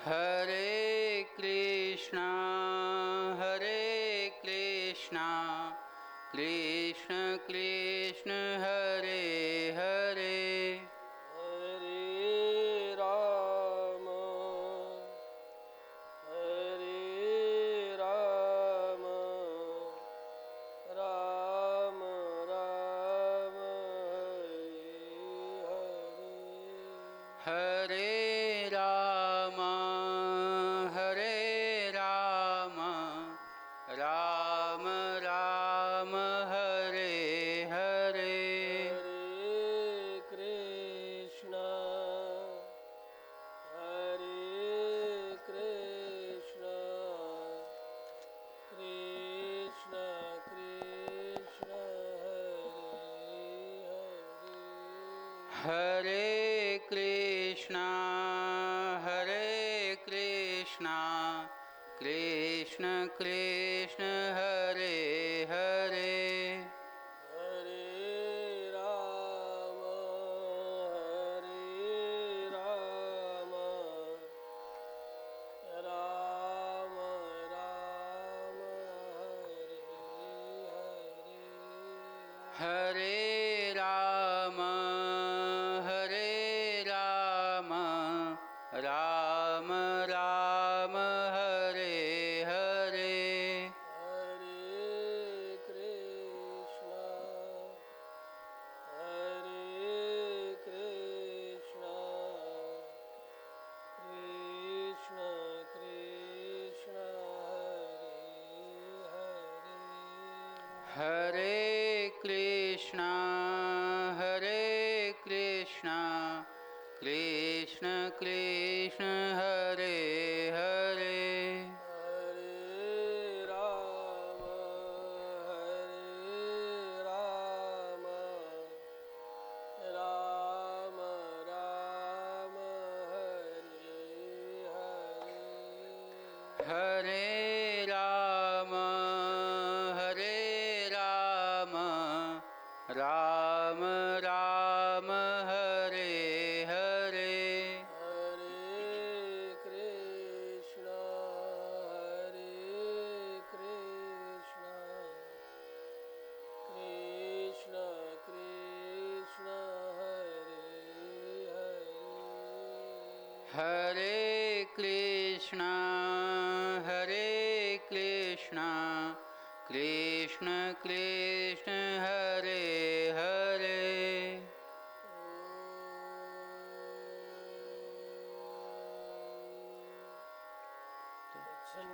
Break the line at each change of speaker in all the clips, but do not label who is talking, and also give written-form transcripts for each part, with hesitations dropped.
हरे कृष्णा कृष्ण कृष्ण हरे हरे
हरे राम राम राम
हरे राम राम राम हरे हरे
हरे कृष्णा कृष्ण कृष्ण
हरे कृष्णा कृष्ण कृष्ण हरे हरे
हरे राम राम राम
हरे राम राम राम हरे हरे
हरे कृष्णा कृष्ण कृष्ण
हरे कृष्णा कृष्ण कृष्ण हरे हरे
हरे राम राम राम हरे
हरे राम राम राम हरे हरे
हरे कृष्णा कृष्ण कृष्ण
हरे कृष्णा कृष्ण कृष्ण हरे हरे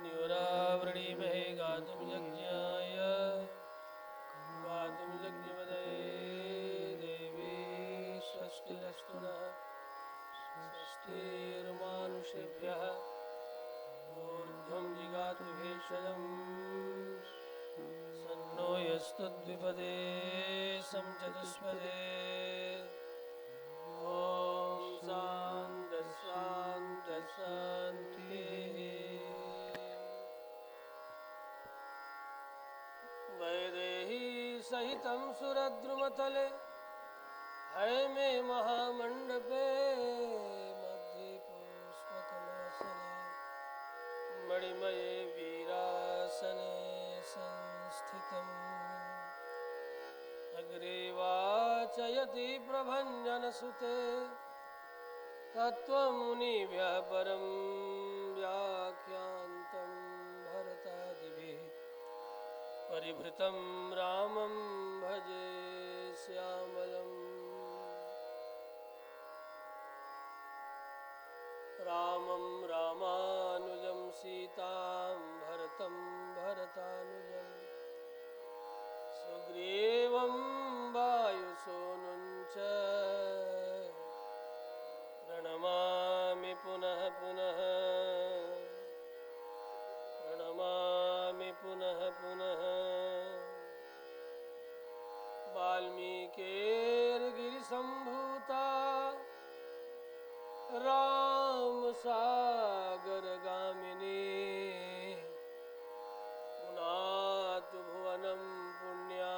संन्यूरावृणीमहे गातुं यज्ञाय गातुं यज्ञपदये देवी स्वस्तिरस्तु नः स्वस्तिर्मानुषेभ्यः ऊर्ध्वं जिगातु भेषजम् सन्नो यस्तद्विपदे संचतुष्पदे ॐ शान्तिः वैदेही सहितं सुरद्रुमतले हैमे महामण्डपे मध्ये पुष्पकमासने मणिमये वीरासने संस्थितम् अग्रे वाचयति प्रभञ्जनसुते तत्त्वमुनिभ्यः परं व्याख्यान्तं भरतादिभिः परिभृतं रामं भजे श्यामलम् रामं रामानुजं सीतां भरतं भरतानुजं सुग्रीवं वायुसूनुं च प्रणमामि पुनः पुनः वाल्मीकिर्गिरिसम्भूता रामसागरगामिनी पुनातु भुवनं पुण्या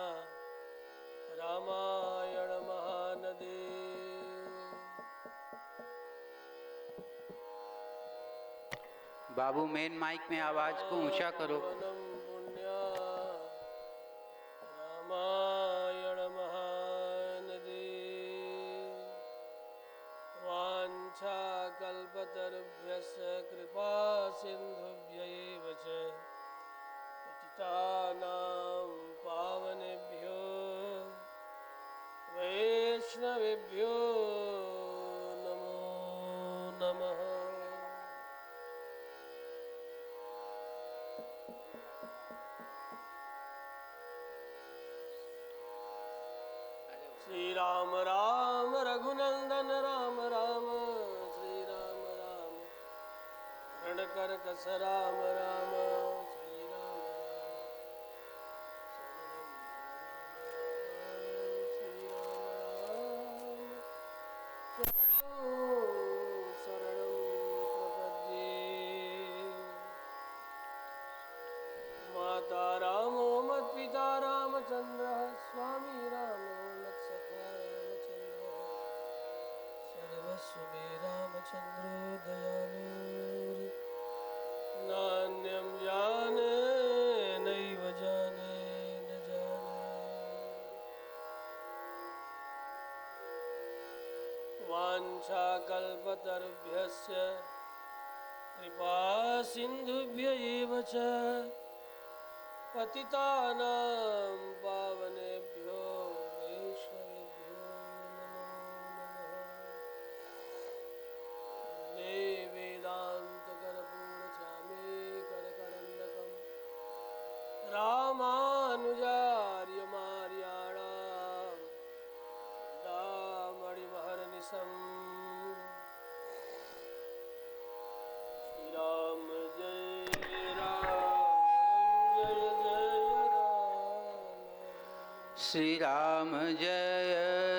रामायण महानदी
बाबू मेन माइक में आवाज को ऊंचा करो।
वनम पुण्या रामायण महानदी वाञ्छा कल्पतरुभ्यस्य कृपा सिन्धुभ्यैव च पतितानां पावनेभ्यो वैष्णवेभ्यो नमो नमः। श्री राम राम रघुनंदन राम राम, श्री राम राम रणकर कस राम राम, श्री राम शरणं प्रपद्ये। माता रामो मत्पिता रामचन्द्रः, स्वामी रामो मत्सखा रामचन्द्रः, सर्वस्व मे रामचन्द्रो दयालु। नान्यं जाने नैव जाने न जाने। वाञ्छाकल्पतरुभ्यश्च कृपा सिन्धुभ्य एव च पतितानां पावनेभ्यो वैष्णवेभ्यो नमो नमः। वन्दे वेदान्तकर्पूरचामेकरकरन्दकं रामानुजार्यमार्याणां दामणिमहर्निशम्। श्रीराम जय
श्री राम जय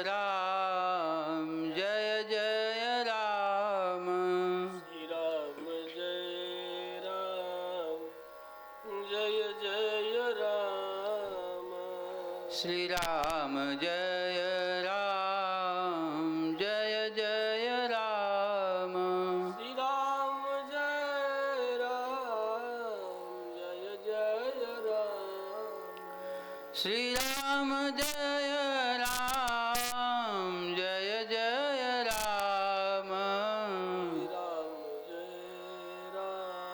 राम, जय जय राम।
श्री राम जय राम, जय जय राम।
श्री राम जय राम, जय जय राम।
श्री राम जय राम, जय जय राम।
श्री राम जय राम, जय जय राम।
श्री राम जय राम,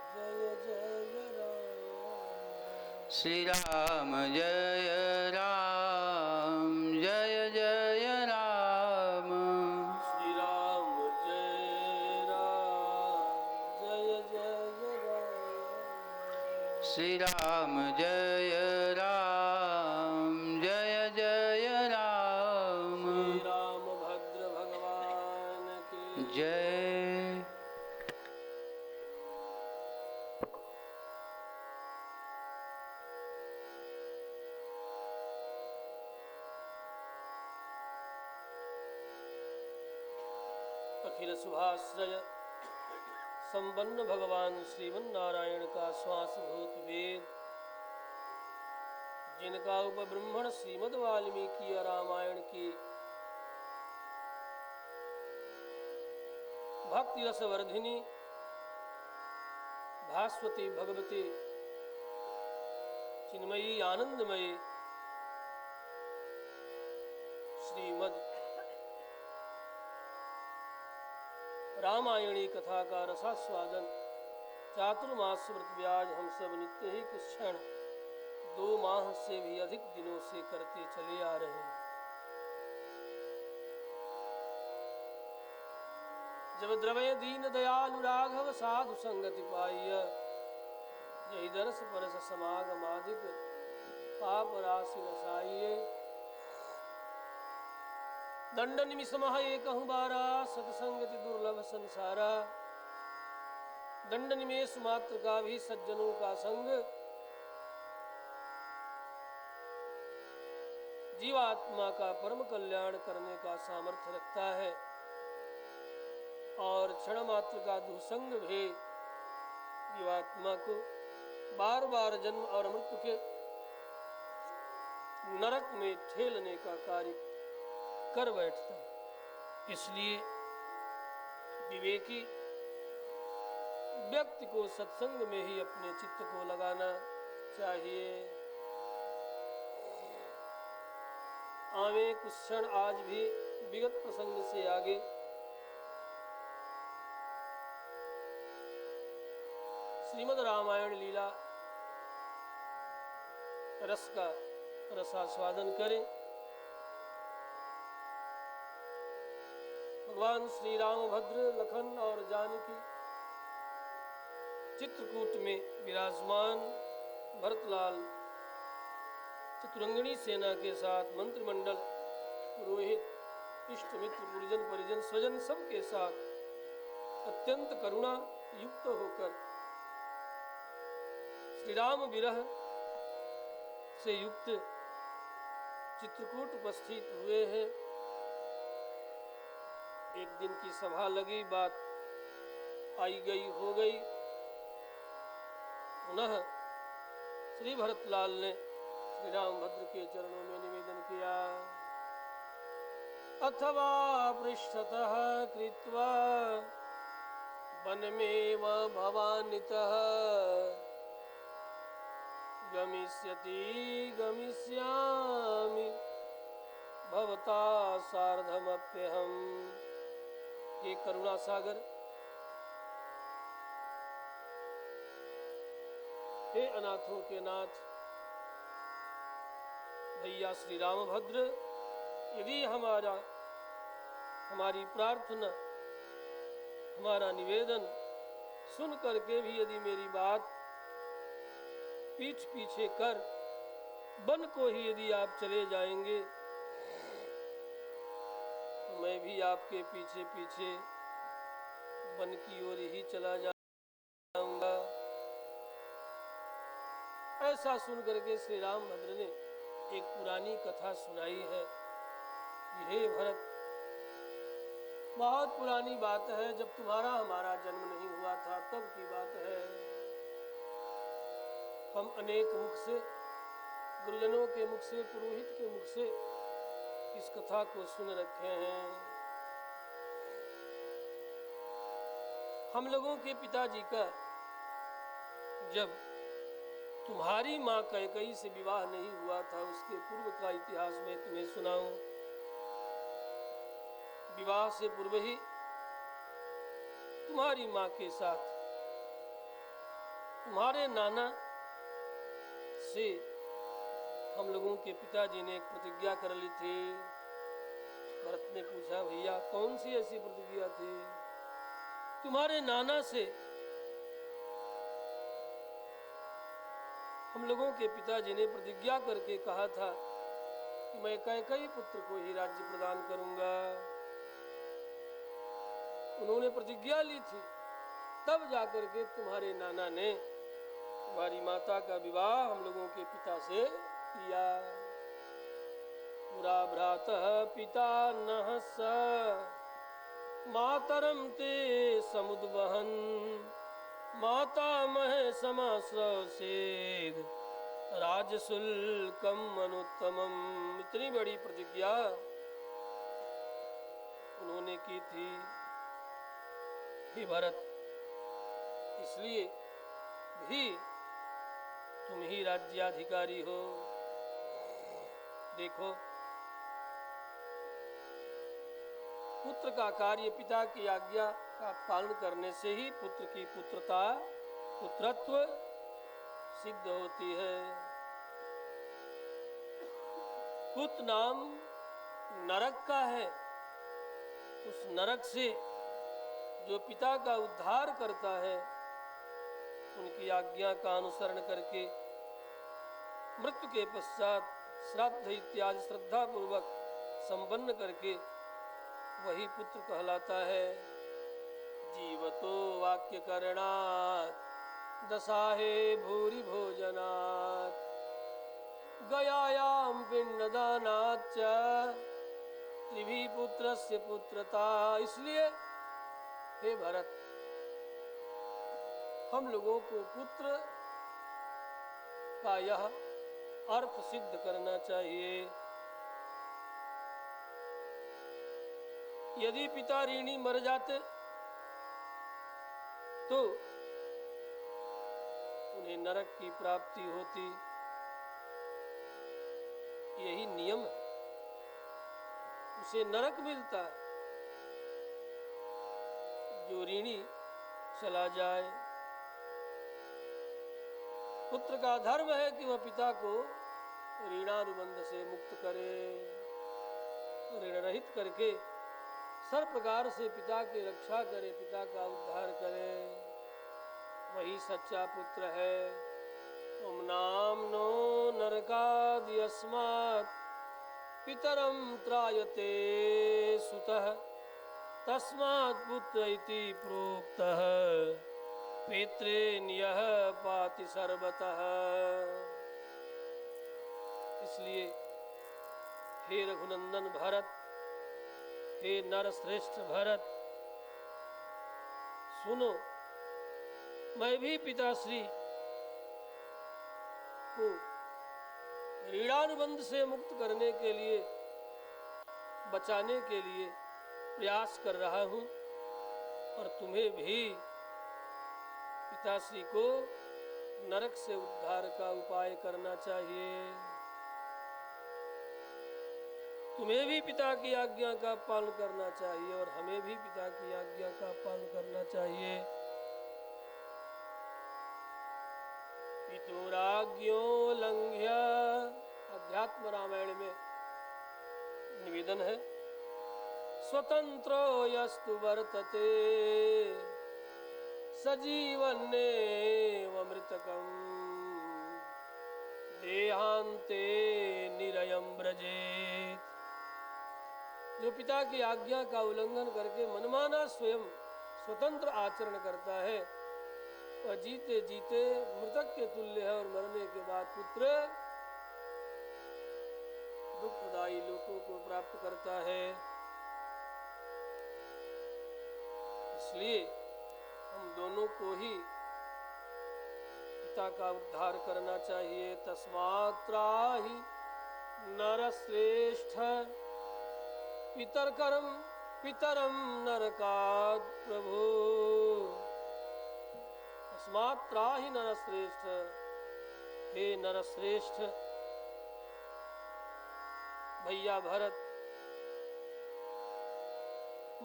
जय जय राम।
श्री राम जय राम, जय जय राम।
श्री राम जय राम, जय जय राम।
श्री राम जय राम।
श्री रामभद्र भगवान की
जय।
अखिल शुभाश्रय संपन्न भगवान श्रीमन्नारायण का श्वासभूत वेद, जिनका उपब्रह्मण श्रीमद् वाल्मीकि रामायण की भक्ति रस वर्धिनी भास्वती भगवती चिन्मयी आनंदमयी श्रीमद् रामायणी कथा का रसास्वादन चातुर्मास व्रत व्याज हम सब नित्य ही कुछ क्षण 2 माह से भी अधिक दिनों से करते चले आ रहे हैं। जब द्रवय दीन दयालु राघव साधु संगति पाइय, यही दरस परस समागमादिक पाप राशि रसाइये। दंडन मिसमह एकहु बारा, सतसंगति दुर्लभ संसारा। दंडन में सुमात्र का भी सज्जनों का संग, जीवात्मा का परम कल्याण करने का सामर्थ्य रखता है। और क्षण मात्र का दुसंग भी जीवात्मा को बार बार जन्म और मृत्यु के नरक में ठेलने का कार्य कर बैठता है। इसलिए विवेकी व्यक्ति को सत्संग में ही अपने चित्त को लगाना चाहिए। आवे कुछ क्षण आज भी विगत प्रसंग से आगे श्रीमद् रामायण लीला रस का रसास्वादन करें। भगवान श्री रामभद्र लखन और जानकी चित्रकूट में विराजमान भरतलाल चतुरंगिणी सेना के साथ मंत्रिमंडल, पुरोहित, इष्ट मित्र, गुरुजन, परिजन, स्वजन सब के साथ अत्यंत करुणा युक्त होकर श्री राम विरह से युक्त चित्रकूट उपस्थित हुए हैं। एक दिन की सभा लगी, बात आई गई हो गई। पुनः श्री भरतलाल ने श्री रामभद्र के चरणों में निवेदन किया, अथवा पृष्ठतः कृत्वा वनमेव भवानितः गमिष्यति गमिष्यामि भवता सार्धमप्यहम्। हे करुणा सागर, हे अनाथों के नाथ भैया श्री रामभद्र, यदि हमारी प्रार्थना, हमारा निवेदन सुन करके भी यदि मेरी बात पीठ पीछे कर वन को ही यदि आप चले जाएंगे तो मैं भी आपके पीछे पीछे वन की ओर ही चला जाऊंगा। ऐसा सुन करके श्री रामभद्र ने एक पुरानी कथा सुनाई है। हे भरत, बहुत पुरानी बात है, जब तुम्हारा हमारा जन्म नहीं हुआ था तब की बात है। हम अनेक मुख से, गुरुजनों के मुख से, पुरोहित के मुख से इस कथा को सुन रखे हैं। हम लोगों के पिताजी का जब तुम्हारी माँ कैकेयी से विवाह नहीं हुआ था, उसके पूर्व का इतिहास में तुम्हें सुनाऊं। विवाह से पूर्व ही तुम्हारी माँ के साथ तुम्हारे नाना से हम लोगों के पिताजी ने एक प्रतिज्ञा कर ली थी। भरत ने पूछा, भैया कौन सी ऐसी प्रतिज्ञा थी? तुम्हारे नाना से हम लोगों के पिताजी ने प्रतिज्ञा करके कहा था कि मैं कैकेयी पुत्र को ही राज्य प्रदान करूंगा। उन्होंने प्रतिज्ञा ली थी, तब जाकर के तुम्हारे नाना ने तुम्हारी माता का विवाह हम लोगों के पिता से किया। पुरा भ्रातः पिता नः स मातरम ते समुद्वहन माता महे समाश्रवसेद राजशुल्कम अनुत्तमम। इतनी बड़ी प्रतिज्ञा उन्होंने की थी। हे भरत, इसलिए भी तुम ही राज्याधिकारी हो। देखो, पुत्र का कार्य पिता की आज्ञा का पालन करने से ही पुत्र की पुत्रता, पुत्रत्व सिद्ध होती है। पुत्र नाम नरक का है। उस नरक से जो पिता का उद्धार करता है, उनकी आज्ञा का अनुसरण करके मृत्यु के पश्चात श्राद्ध इत्यादि श्रद्धा पूर्वक संपन्न करके वही पुत्र कहलाता है। जीवतो वाक्य करणात् दशाहे भूरि भोजनात् गयायाम पिंडदानात् च त्रिभी पुत्रस्य पुत्रता। इसलिए हे भरत, हम लोगों को पुत्र का यह अर्थ सिद्ध करना चाहिए। यदि पिता ऋणी मर जाते तो उन्हें नरक की प्राप्ति होती। यही नियम है, उसे नरक मिलता है। जो ऋणी चला जाए, पुत्र का धर्म है कि वह पिता को ऋणानुबंध से मुक्त करे, ऋण रहित करके सर्व प्रकार से पिता की रक्षा करे, पिता का उद्धार करे। वही सच्चा पुत्र है। तुम नाम नो नरकादि अस्मात् पितरम त्रायते सुतः तस्मात् पुत्र इति प्रोक्तः पितृन्यः पाति सर्वतः। इसलिए हे रघुनंदन भरत, हे नर श्रेष्ठ भरत, सुनो, मैं भी पिताश्री को ऋणानुबंध से मुक्त करने के लिए, बचाने के लिए प्रयास कर रहा हूं, और तुम्हें भी पिताश्री को नरक से उद्धार का उपाय करना चाहिए। तुम्हें भी पिता की आज्ञा का पालन करना चाहिए और हमें भी पिता की आज्ञा का पालन करना चाहिए। पितुराज्ञो लंघ्य, अध्यात्म रामायण में निवेदन है, स्वतंत्रो यस्तु वर्तते सजीवन्नेव मृतकम् देहांते निरयं व्रजेत्। जो पिता की आज्ञा का उल्लंघन करके मनमाना स्वयं स्वतंत्र आचरण करता है, वह जीते जीते मृतक के तुल्य है, और मरने के बाद पुत्र दुखदायी लोकों को प्राप्त करता है। इसलिए हम दोनों को ही पिता का उद्धार करना चाहिए। तस्मात् त्राहि नरश्रेष्ठ पितरम नरकात् प्रभो। तस्मात् त्राहि नरश्रेष्ठ, हे नरश्रेष्ठ भैया भरत,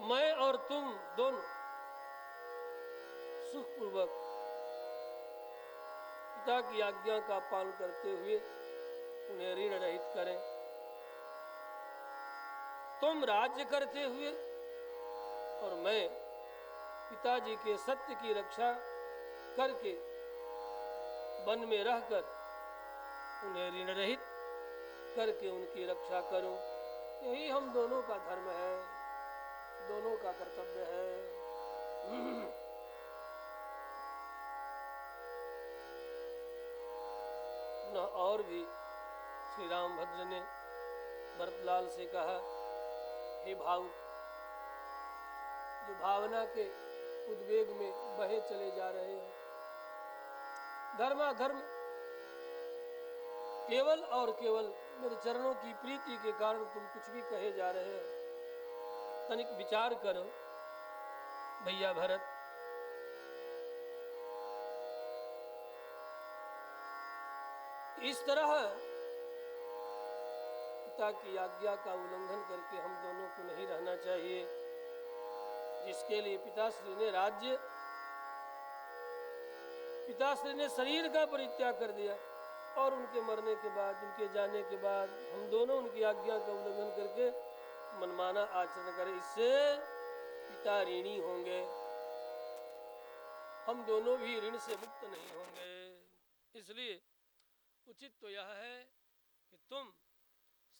मैं और तुम दोनों सुखपूर्वक पिता की आज्ञा का पालन करते हुए उन्हें ऋण रहित करें। तुम राज्य करते हुए और मैं पिताजी के सत्य की रक्षा करके वन में रहकर उन्हें ऋण रहित करके उनकी रक्षा करूं। यही हम दोनों का धर्म है, दोनों का कर्तव्य है। न और भी श्री रामभद्र ने भरतलाल से कहा, हे भावुक, जो भावना के उद्वेग में बहे चले जा रहे हो, धर्माधर्म केवल और केवल मेरे चरणों की प्रीति के कारण तुम कुछ भी कहे जा रहे हो, तनिक विचार करो भैया भरत। इस तरह पिता की आज्ञा का उल्लंघन करके हम दोनों को नहीं रहना चाहिए, जिसके लिए पिताश्री ने राज्य, पिताश्री ने शरीर का परित्याग कर दिया, और उनके मरने के बाद, उनके जाने के बाद हम दोनों उनकी आज्ञा का उल्लंघन करके मनमाना आचरण करें, इससे पिता ऋणी होंगे, हम दोनों भी ऋण से मुक्त नहीं होंगे। इसलिए उचित तो यह है कि तुम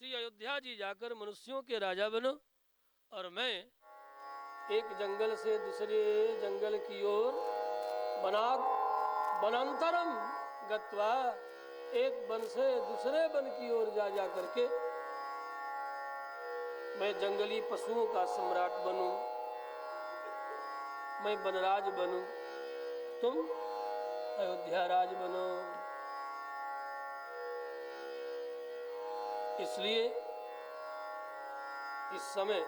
श्री अयोध्या जी जाकर मनुष्यों के राजा बनो, और मैं एक जंगल से दूसरे जंगल की ओर वनांतरम गत्वा, एक वन से दूसरे वन की ओर जा करके मैं जंगली पशुओं का सम्राट बनूं, मैं वनराज बनूं, तुम अयोध्या राज बनो। इसलिए इस समय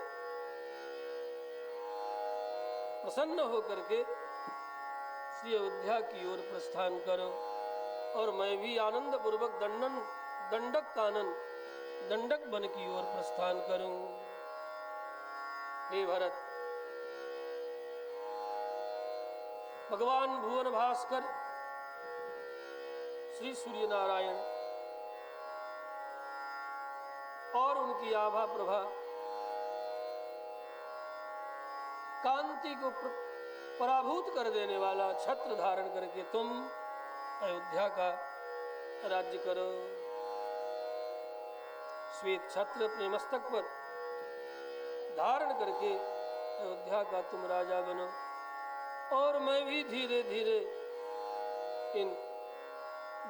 प्रसन्न होकर के श्री अयोध्या की ओर प्रस्थान करो। और मैं भी आनंद पूर्वक दंडक कानन दंडक बन की ओर प्रस्थान करूं। हे भरत, भगवान भुवन भास्कर श्री सूर्य नारायण और उनकी आभा प्रभा कांति को पराभूत कर देने वाला छत्र धारण करके तुम अयोध्या का राज्य करो। श्वेत छत्र अपने मस्तक पर धारण करके अयोध्या का तुम राजा बनो और मैं भी धीरे धीरे इन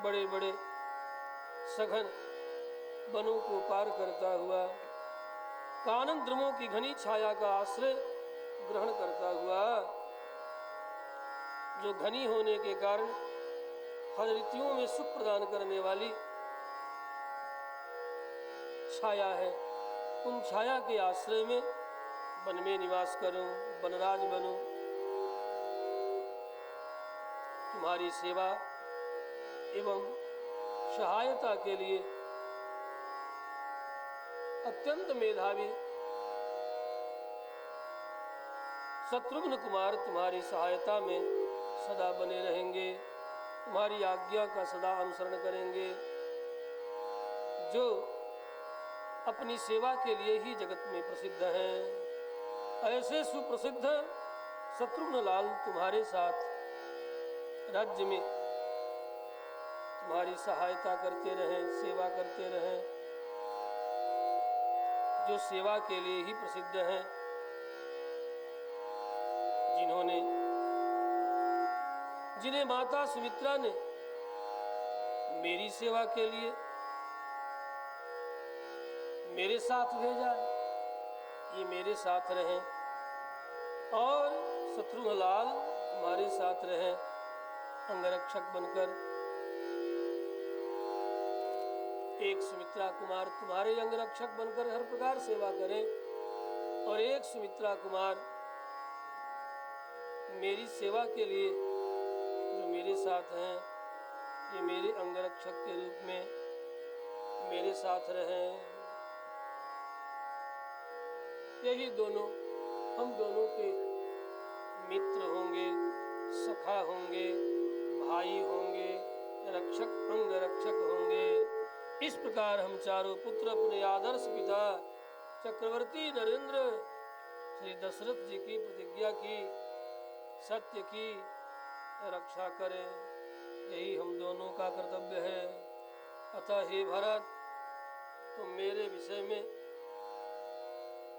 बड़े बड़े सघन वनों को पार करता हुआ कानन द्रुमों की घनी छाया का आश्रय ग्रहण करता हुआ, जो घनी होने के कारण हर ऋतुओं में सुख प्रदान करने वाली छाया है, उन छाया के आश्रय में वन में निवास करूं, वनराज बनूं। तुम्हारी सेवा एवं सहायता के लिए अत्यंत मेधावी शत्रुघ्न कुमार तुम्हारी सहायता में सदा बने रहेंगे, तुम्हारी आज्ञा का सदा अनुसरण करेंगे। जो अपनी सेवा के लिए ही जगत में प्रसिद्ध हैं, ऐसे सुप्रसिद्ध शत्रुघ्न लाल तुम्हारे साथ राज्य में तुम्हारी सहायता करते रहें, सेवा करते रहें। जो सेवा के लिए ही प्रसिद्ध हैं, जिन्हें माता सुमित्रा ने मेरी सेवा के लिए मेरे साथ भेजा, ये मेरे साथ रहें और शत्रुघ्न लाल तुम्हारे साथ रहें अंगरक्षक बनकर। एक सुमित्रा कुमार तुम्हारे अंगरक्षक बनकर हर प्रकार सेवा करें और एक सुमित्रा कुमार मेरी सेवा के लिए जो मेरे साथ हैं, ये मेरे अंगरक्षक के रूप में मेरे साथ रहें। यही दोनों हम दोनों के मित्र होंगे, सखा होंगे, भाई होंगे, रक्षक अंगरक्षक होंगे। इस प्रकार हम चारों पुत्र अपने आदर्श पिता चक्रवर्ती नरेंद्र श्री दशरथ जी की प्रतिज्ञा की, सत्य की रक्षा करें, यही हम दोनों का कर्तव्य है। अतः हे भरत, तुम मेरे विषय में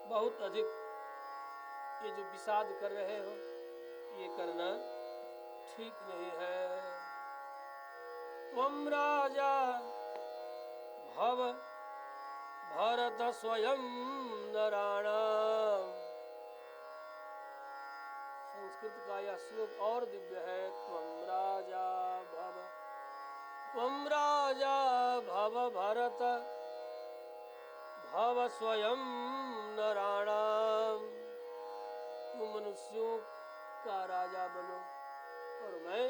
बहुत अधिक ये जो विषाद कर रहे हो, ये करना ठीक नहीं है। त्वं राजा भव भरत स्वयं नराणाम। संस्कृत का यह श्लोक और दिव्य है। त्वं राजा भव भरत भव स्वयं नराणाम। तुम मनुष्यों का राजा बनो और मैं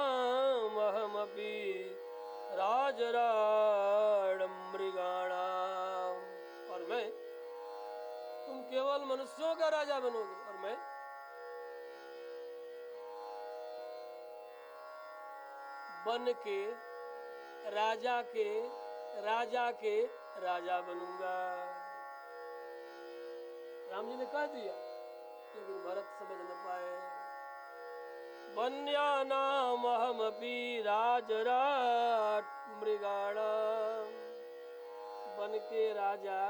वन्यानामहमपि राजराडमृगाणाम। और मैं, तुम केवल मनुष्यों का राजा बनोगे और मैं बन के राजा के राजा बनूंगा। राम जी ने कह दिया, लेकिन भरत समझ न पाए। वन्यानामहमपि राजराट मृगाणाम। बन के राजा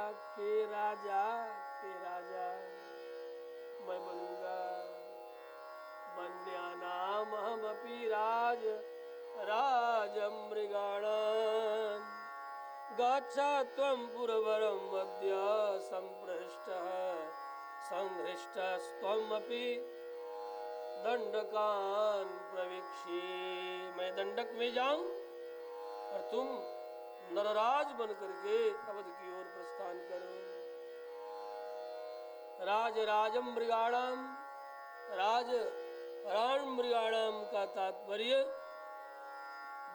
मैं बनूंगा। वन्यानामहमपि राजमृगाणाम। गच्छ त्वं पुरवरं अद्य संहृष्टस्त्वमपि दंडकान प्रवीक्षि। मैं दंडक में जाऊं और तुम नरराज बन करके अवध की ओर प्रस्थान करो। राजम मृगाणाम, राज हराण मृगाणाम का तात्पर्य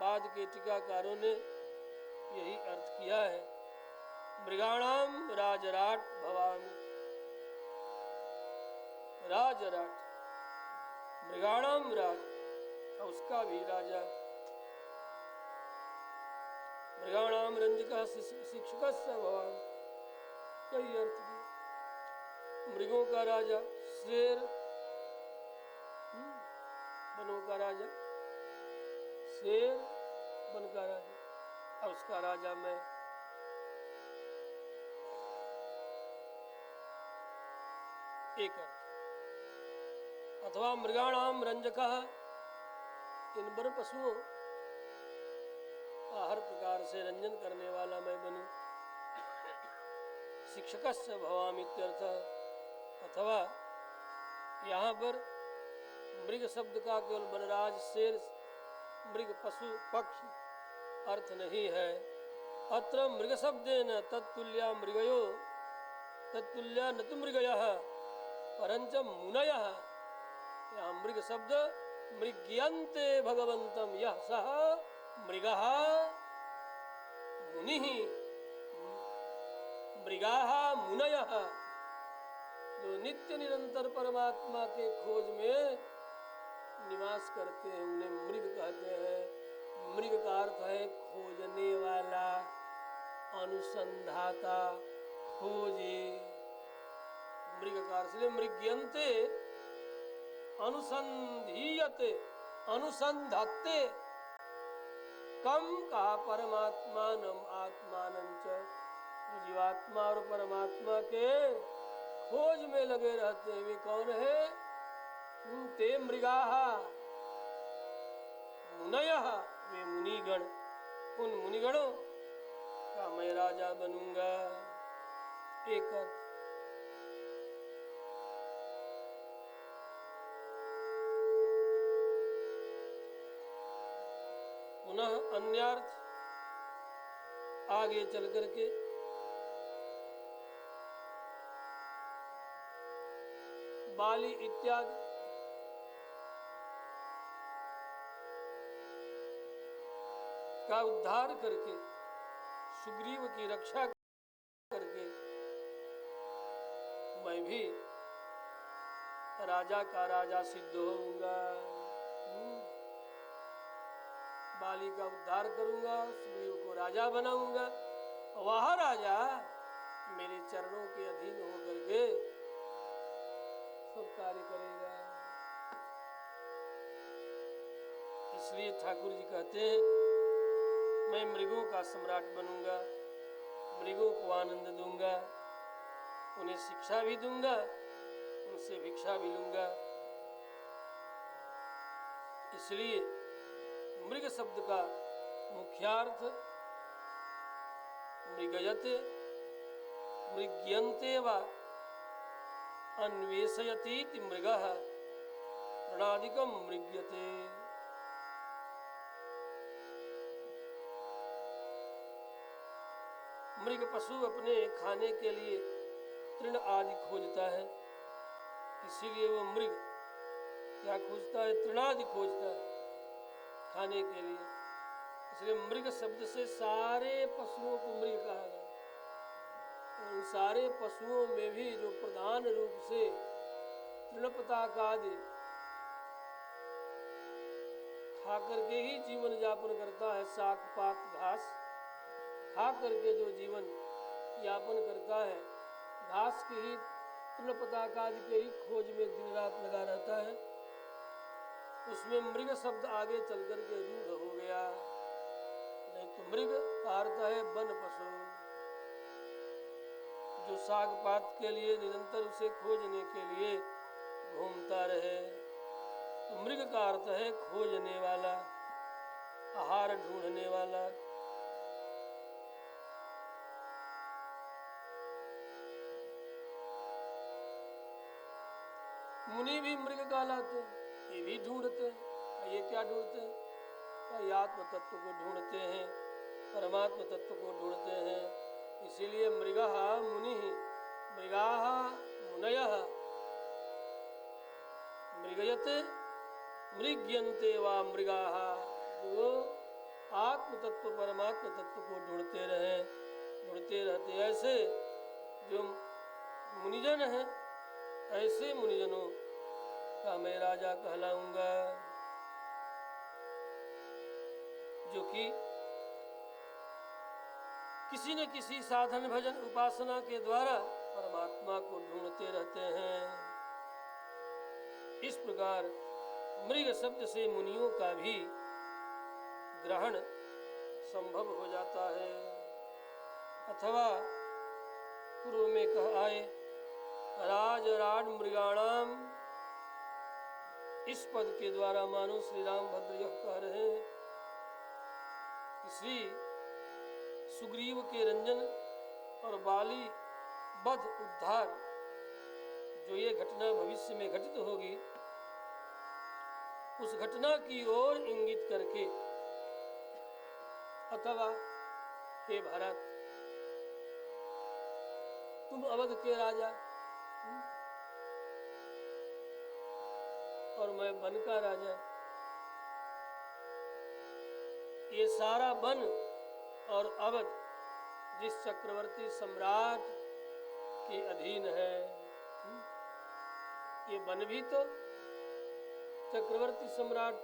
बाद के टीकाकारों ने यही अर्थ किया है, मृगाणाम राजराट भवामी। राजराट, मृगाणाम राज, उसका भी राजा। मृगाणाम रंजक शिक्षक भवान, कई अर्थ किए। मृगों का राजा शेर, वनों का राजा शेर, वन का राजा, अब उसका राजा मैं। एक अर्थ। अथवा मृगाणाम रंजकः, इन वन पशुओं का हर प्रकार से रंजन करने वाला मैं बनूं। शिक्षकस्य भवामि इत्यर्थ। अथवा यहाँ पर मृग शब्द का केवल वनराज शेर मृग पशु पक्षी अर्थ नहीं है। अत्र मृग शब्देन तत्तुल्या मृगयो तत्तुल्या न तु मृगयः परंच मुनयः। यहाँ मृग शब्द मृग्यन्ते भगवन्तं यः सः मृगः मुनिः मृगाः मुनयः, जो नित्य निरंतर परमात्मा के खोज में निवास करते हैं उन्हें मृग कहते हैं। मृग का अर्थ है खोजने वाला, अनुसंधाता, खोजे। मृग का अर्थ है मृग्यन्ते, अनुसंधीयते, अनुसंधत्ते। कम कहा परमात्मानम आत्मानं च, जीवात्मा और परमात्मा के खोज में लगे रहते हैं। वे कौन है? ते मृगाः मुनयः, वे मुनिगण। उन मुनिगणों का मैं राजा बनूंगा। एक अर्थ। पुनः अन्यार्थ आगे चल करके बाली इत्यादि का उद्धार करके, सुग्रीव की रक्षा करके मैं भी राजा का राजा सिद्ध होऊंगा। बाली का उद्धार करूंगा, सुग्रीव को राजा बनाऊंगा। वह राजा मेरे चरणों के अधीन होकर के सब कार्य करेगा। इसलिए ठाकुर जी कहते हैं मैं मृगों का सम्राट बनूंगा, मृगों को आनंद दूंगा, उन्हें शिक्षा भी दूंगा, उनसे भिक्षा भी लूंगा। इसलिए मृग शब्द का मुख्यार्थ मृगयते, मृग्यन्ते वा अन्वेषयतीति मृगः प्रणादिकं मृग्यते। मृग पशु अपने खाने के लिए तृण आदि खोजता है, इसीलिए वो मृग क्या खोजता है? तृणादि खोजता है खाने के लिए। इसलिए मृग शब्द से सारे पशुओं को मृग कहा गया। उन सारे पशुओं में भी जो प्रधान रूप से तृणपताक आदि खा करके ही जीवन यापन करता है, शाक पात घास खा करके जो जीवन यापन करता है, घास की ही तृणपताक आदि के ही खोज में दिन रात लगा रहता है, उसमें मृग शब्द आगे चल करके रूढ़ हो गया। नहीं तो मृग का अर्थ है वन पशु, जो साग पात के लिए निरंतर उसे खोजने के लिए घूमता रहे। तो मृग का अर्थ है खोजने वाला, आहार ढूंढने वाला। मुनि भी मृग कहलाते हैं, ये भी ढूंढते हैं। ये क्या ढूंढते हैं? ये आत्म तत्व को ढूंढते हैं, परमात्म तत्व को ढूंढते हैं। इसीलिए मृगः मुनिः, मृगाः मुनयः, मृगयते मृग्यन्ते वा मृगाः, जो आत्म तत्व परमात्म तत्व को ढूंढते रहते, ऐसे जो मुनिजन हैं, ऐसे मुनिजनों का मैं राजा कहलाऊंगा, जो कि किसी न किसी साधन भजन उपासना के द्वारा परमात्मा को ढूंढते रहते हैं। इस प्रकार मृग शब्द से मुनियों का भी ग्रहण संभव हो जाता है। अथवा पूर्व में कहा आए राजराड मृगाणाम, इस पद के द्वारा मानो श्री रामभद्र यह कह रहे हैं कि श्री सुग्रीव के रंजन और बाली वध उद्धार, जो ये घटना भविष्य में घटित होगी, उस घटना की ओर इंगित करके, अथवा हे भरत, तुम अवध के राजा और मैं वन का राजा, ये सारा वन और अवध जिस चक्रवर्ती सम्राट के अधीन है, ये वन भी तो चक्रवर्ती सम्राट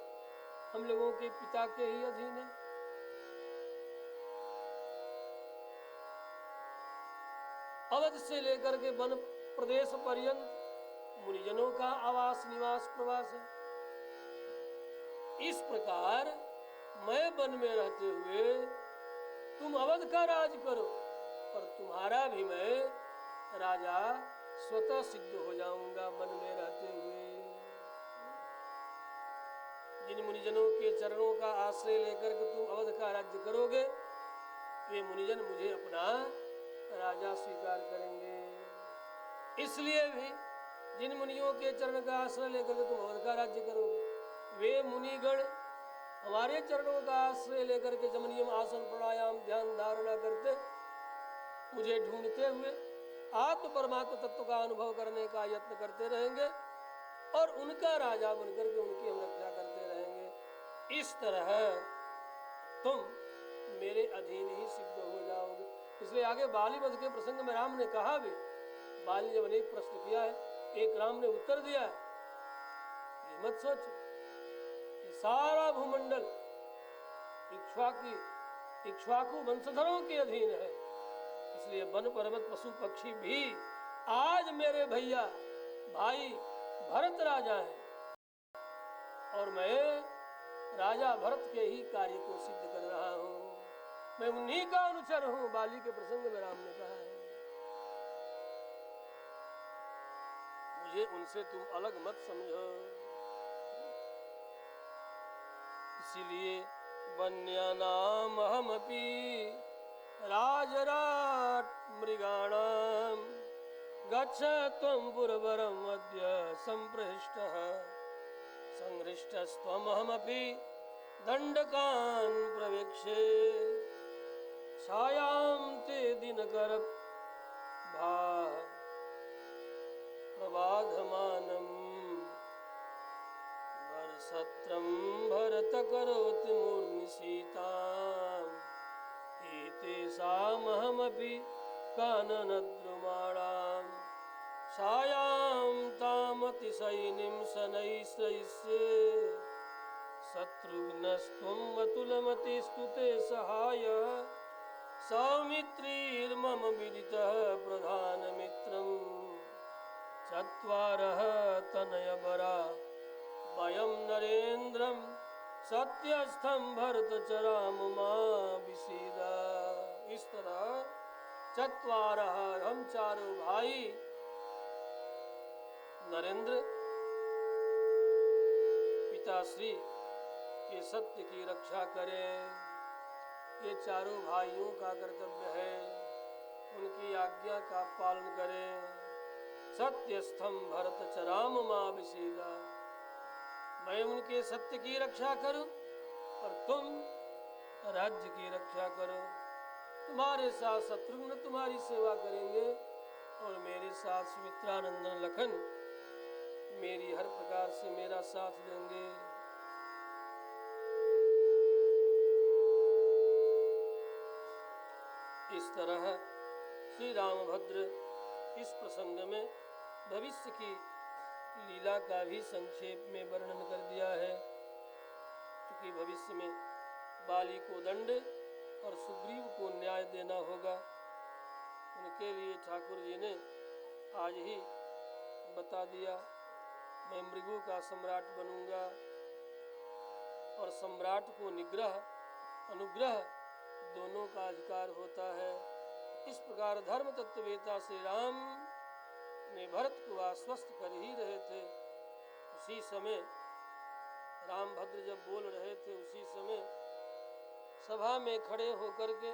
हम लोगों के पिता के ही अधीन है। अवध से लेकर के वन प्रदेश पर्यंत मुनिजनों का आवास निवास प्रवास है। इस प्रकार मैं वन में रहते हुए तुम अवध का राज करो और तुम्हारा भी मैं राजा स्वतः सिद्ध हो जाऊंगा वन में रहते हुए। जिन मुनिजनों के चरणों का आश्रय लेकर के तुम अवध का राज्य करोगे, वे मुनिजन मुझे अपना राजा स्वीकार करेंगे। इसलिए भी जिन मुनियों के चरण का आश्रय लेकर के तुम अवध का राज्य करोगे, वे मुनिगण हमारे चरणों का आश्रय लेकर के जमनियम आसन प्राणायाम ध्यान धारणा करते, मुझे ढूंढते हुए आत्म परमात्म तत्व का अनुभव करने का यत्न करते रहेंगे और उनका राजा बनकर के उनकी हम रक्षा करते रहेंगे। इस तरह तुम मेरे अधीन ही सिद्ध हो जाओगे। इसलिए आगे बाली वध के प्रसंग में राम ने कहा भी, बाली ने जब अनेक प्रश्न किया है, एक राम ने उत्तर दिया है, ये मत सोच सारा भूमंडल इक्ष्वाकु वंशधरों के अधीन है। इसलिए वन पर्वत पशु पक्षी भी आज मेरे भैया भाई भरत राजा हैं और मैं राजा भरत के ही कार्य को सिद्ध कर रहा हूँ। मैं उन्हीं का अनुचर हूँ। बाली के प्रसंग में राम ने कहा है, मुझे उनसे तुम अलग मत समझो। इसीलिए वन्यानाम अहमपि राजराट मृगाणाम गच्छ त्वं पुरवरम अद्य संपृष्टः संहृष्टस्त्वम् अहमपि दण्डकान् प्रवेक्षे छायां ते दिनकर प्रबाधमानम् वर्षत्रं भरत करोति मूर्निशीताम् एतेषामहमपि काननद्रुमाणाम् छायां तामतिशयिनीं शनैश्रयिष्ये शत्रुघ्नस्त्वम् अतुलमतिस्तु ते सहाय सौमित्रीर्मम विदितः प्रधानमित्रम् चत्वारः तनयवरा वयं नरेन्द्रं सत्यस्थं भरतचराममा विसीदा। इस तरह चत्वारः, हम चारों भाई नरेंद्र पिताश्री के सत्य की रक्षा करें, ये चारों भाइयों का कर्तव्य है। उनकी आज्ञा का पालन करें। सत्यस्थम भरत चराम मां विसीदा, मैं उनके सत्य की रक्षा करूं और तुम राज्य की रक्षा करो। तुम्हारे साथ शत्रुघ्न तुम्हारी सेवा करेंगे और मेरे साथ सुमित्रानंदन लखन मेरी हर प्रकार से मेरा साथ देंगे। इस तरह श्री रामभद्र इस प्रसंग में भविष्य की लीला का भी संक्षेप में वर्णन कर दिया है। क्योंकि भविष्य में बाली को दंड और सुग्रीव को न्याय देना होगा, उनके लिए ठाकुर जी ने आज ही बता दिया, मैं मृगु का सम्राट बनूंगा और सम्राट को निग्रह अनुग्रह दोनों का अधिकार होता है। इस प्रकार धर्म तत्ववेता श्री राम ने भरत को आश्वस्त कर ही रहे थे। उसी समय रामभद्र जब बोल रहे थे, उसी समय सभा में खड़े होकर के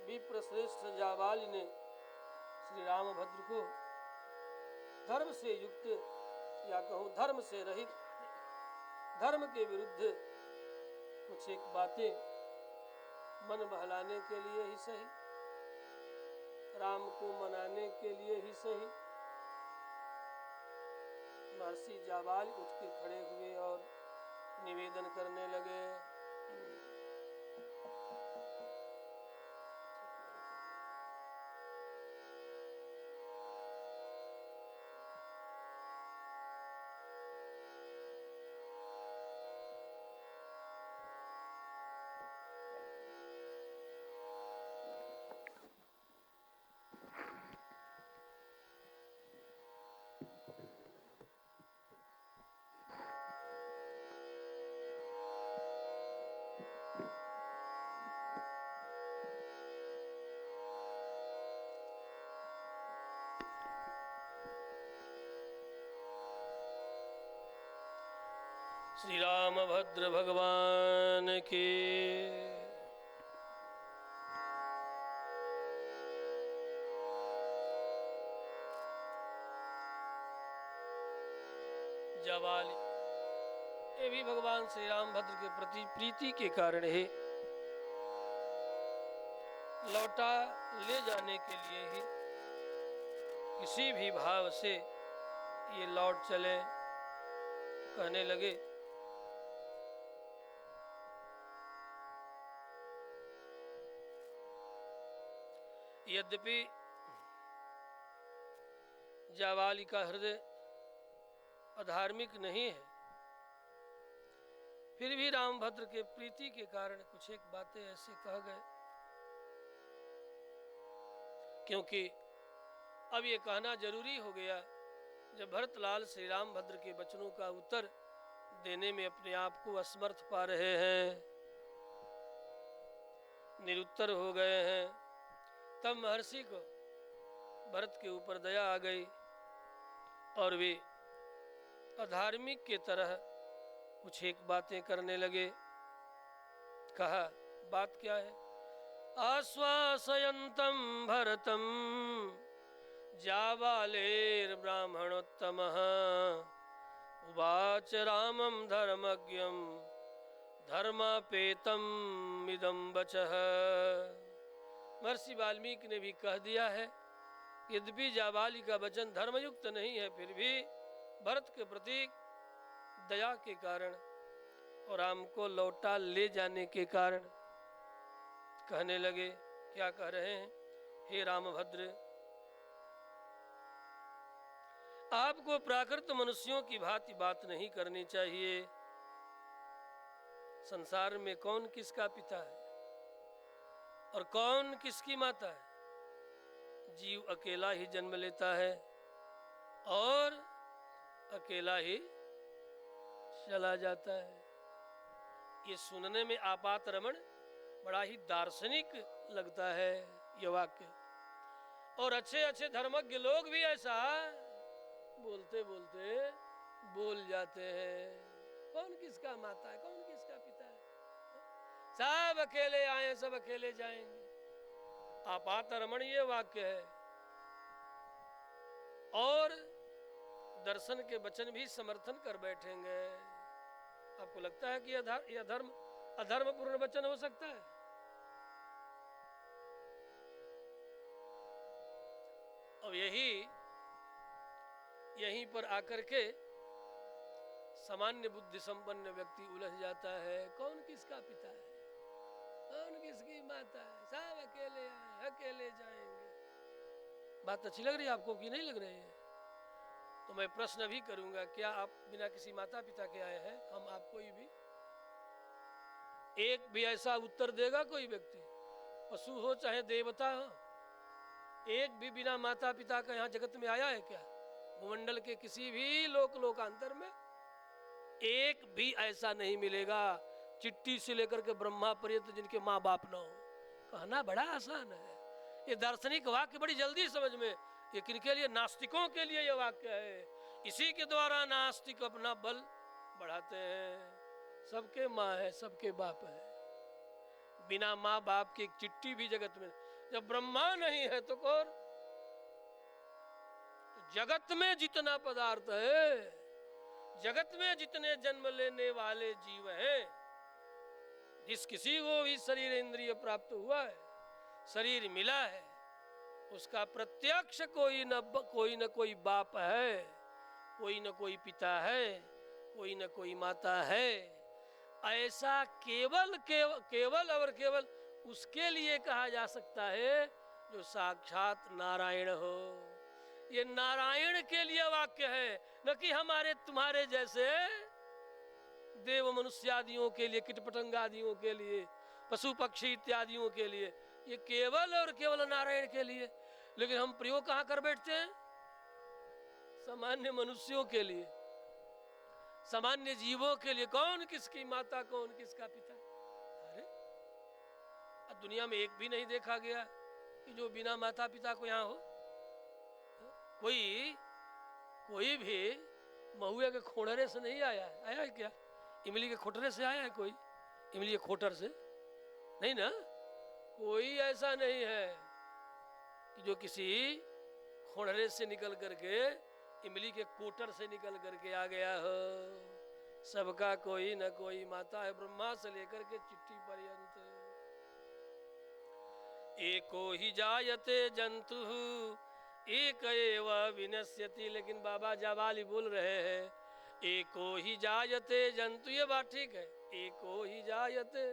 विप्रश्रेष्ठ जाबाली ने श्री रामभद्र को धर्म से युक्त या कहूँ धर्म से रहित, धर्म के विरुद्ध कुछ एक बातें मन बहलाने के लिए ही सही, राम को मनाने के लिए ही सही, महर्षि जाबाल उठ के खड़े हुए और निवेदन करने लगे। श्री रामभद्र भगवान की। जाबाली ये भी भगवान श्री रामभद्र के प्रति प्रीति के कारण है, लौटा ले जाने के लिए ही किसी भी भाव से ये लौट चले। कहने लगे, यद्यपि जाबाली का हृदय अधार्मिक नहीं है, फिर भी रामभद्र के प्रीति के कारण कुछ एक बातें ऐसे कह गए, क्योंकि अब ये कहना जरूरी हो गया जब भरतलाल श्री रामभद्र के वचनों का उत्तर देने में अपने आप को असमर्थ पा रहे हैं, निरुत्तर हो गए हैं। तब महर्षि को भरत के ऊपर दया आ गई और वे अधार्मिक के तरह कुछ एक बातें करने लगे। कहा, बात क्या है? आश्वासयन्तं भरतं जाबालेर ब्राह्मणोत्तमः उवाच रामं धर्मज्ञं धर्मापेतम् इदं वचः। महर्षि वाल्मीकि ने भी कह दिया है, यद्यपि जाबाली का वचन धर्मयुक्त नहीं है, फिर भी भरत के प्रति दया के कारण और राम को लौटा ले जाने के कारण कहने लगे। क्या कह रहे हैं? हे रामभद्र, आपको प्राकृत मनुष्यों की भांति बात नहीं करनी चाहिए। संसार में कौन किसका पिता है और कौन किसकी माता है? जीव अकेला ही जन्म लेता है और अकेला ही चला जाता है। ये सुनने में आपात रमण बड़ा ही दार्शनिक लगता है ये वाक्य, और अच्छे अच्छे धर्मज्ञ लोग भी ऐसा बोलते बोलते बोल जाते हैं। कौन किसका माता है, कौन किसका पिता है? सब अकेले आए, सब अकेले जाएंगे। आपात रमण ये वाक्य है, और दर्शन के वचन भी समर्थन कर बैठेंगे। आपको लगता है कि यह अधर्म पूर्ण वचन हो सकता है? और यहीं पर आकर के सामान्य बुद्धि संपन्न व्यक्ति उलझ जाता है। कौन किसका पिता है? कौन किसकी माता है, सब अकेले आए अकेले जाएंगे। बात अच्छी लग रही है आपको कि नहीं लग रही है? तो मैं प्रश्न भी करूंगा, क्या आप बिना किसी माता पिता के आए हैं? हम आप कोई भी एक भी ऐसा उत्तर देगा कोई व्यक्ति, पशु हो चाहे देवता हो, एक भी बिना माता पिता का यहाँ जगत में आया है क्या? भूमंडल के किसी भी लोकांतर में एक भी ऐसा नहीं मिलेगा, चिट्टी से लेकर के ब्रह्मा पर्यंत जिनके माँ बाप न हो। कहना बड़ा आसान है, ये दार्शनिक वाक्य बड़ी जल्दी समझ में, ये किनके लिए? नास्तिकों के लिए ये वाक्य है। इसी के द्वारा नास्तिक अपना बल बढ़ाते हैं। सबके माँ है, सबके बाप है, बिना माँ बाप की एक चिट्टी भी जगत में, जब ब्रह्मा नहीं है तो कौन? जगत में जितना पदार्थ है, जगत में जितने जन्म लेने वाले जीव हैं, जिस किसी को भी शरीर इंद्रिय प्राप्त हुआ है, शरीर मिला है, उसका प्रत्यक्ष कोई न कोई बाप है, कोई न कोई पिता है, कोई न कोई माता है। ऐसा केवल और केवल उसके लिए कहा जा सकता है जो साक्षात नारायण हो। ये नारायण के लिए वाक्य है, न कि हमारे तुम्हारे जैसे देव मनुष्यादियों के लिए, कीट पतंग आदियों के लिए, पशु पक्षी इत्यादियों के लिए। ये केवल और केवल नारायण के लिए। लेकिन हम प्रयोग कहाँ कर बैठते हैं? सामान्य मनुष्यों के लिए, सामान्य जीवों के लिए। कौन किसकी माता, कौन किसका पिता? अरे दुनिया में एक भी नहीं देखा गया कि जो बिना माता पिता को यहाँ हो। कोई भी महुए के खोड़रे से नहीं आया है क्या? इमली के खोटरे से आया है कोई? इमली के खोटर से नहीं ना, कोई ऐसा नहीं है कि जो किसी खोड़रे से निकल करके, इमली के कोटर से निकल करके आ गया हो। सबका कोई न कोई माता है, ब्रह्मा से लेकर के चिट्ठी पर्यंत। एको ही जायते जंतु एक एव विनश्यति। लेकिन बाबा जावाली बोल रहे हैं एको ही जायते जंतु, ये बात ठीक है, एको ही जायते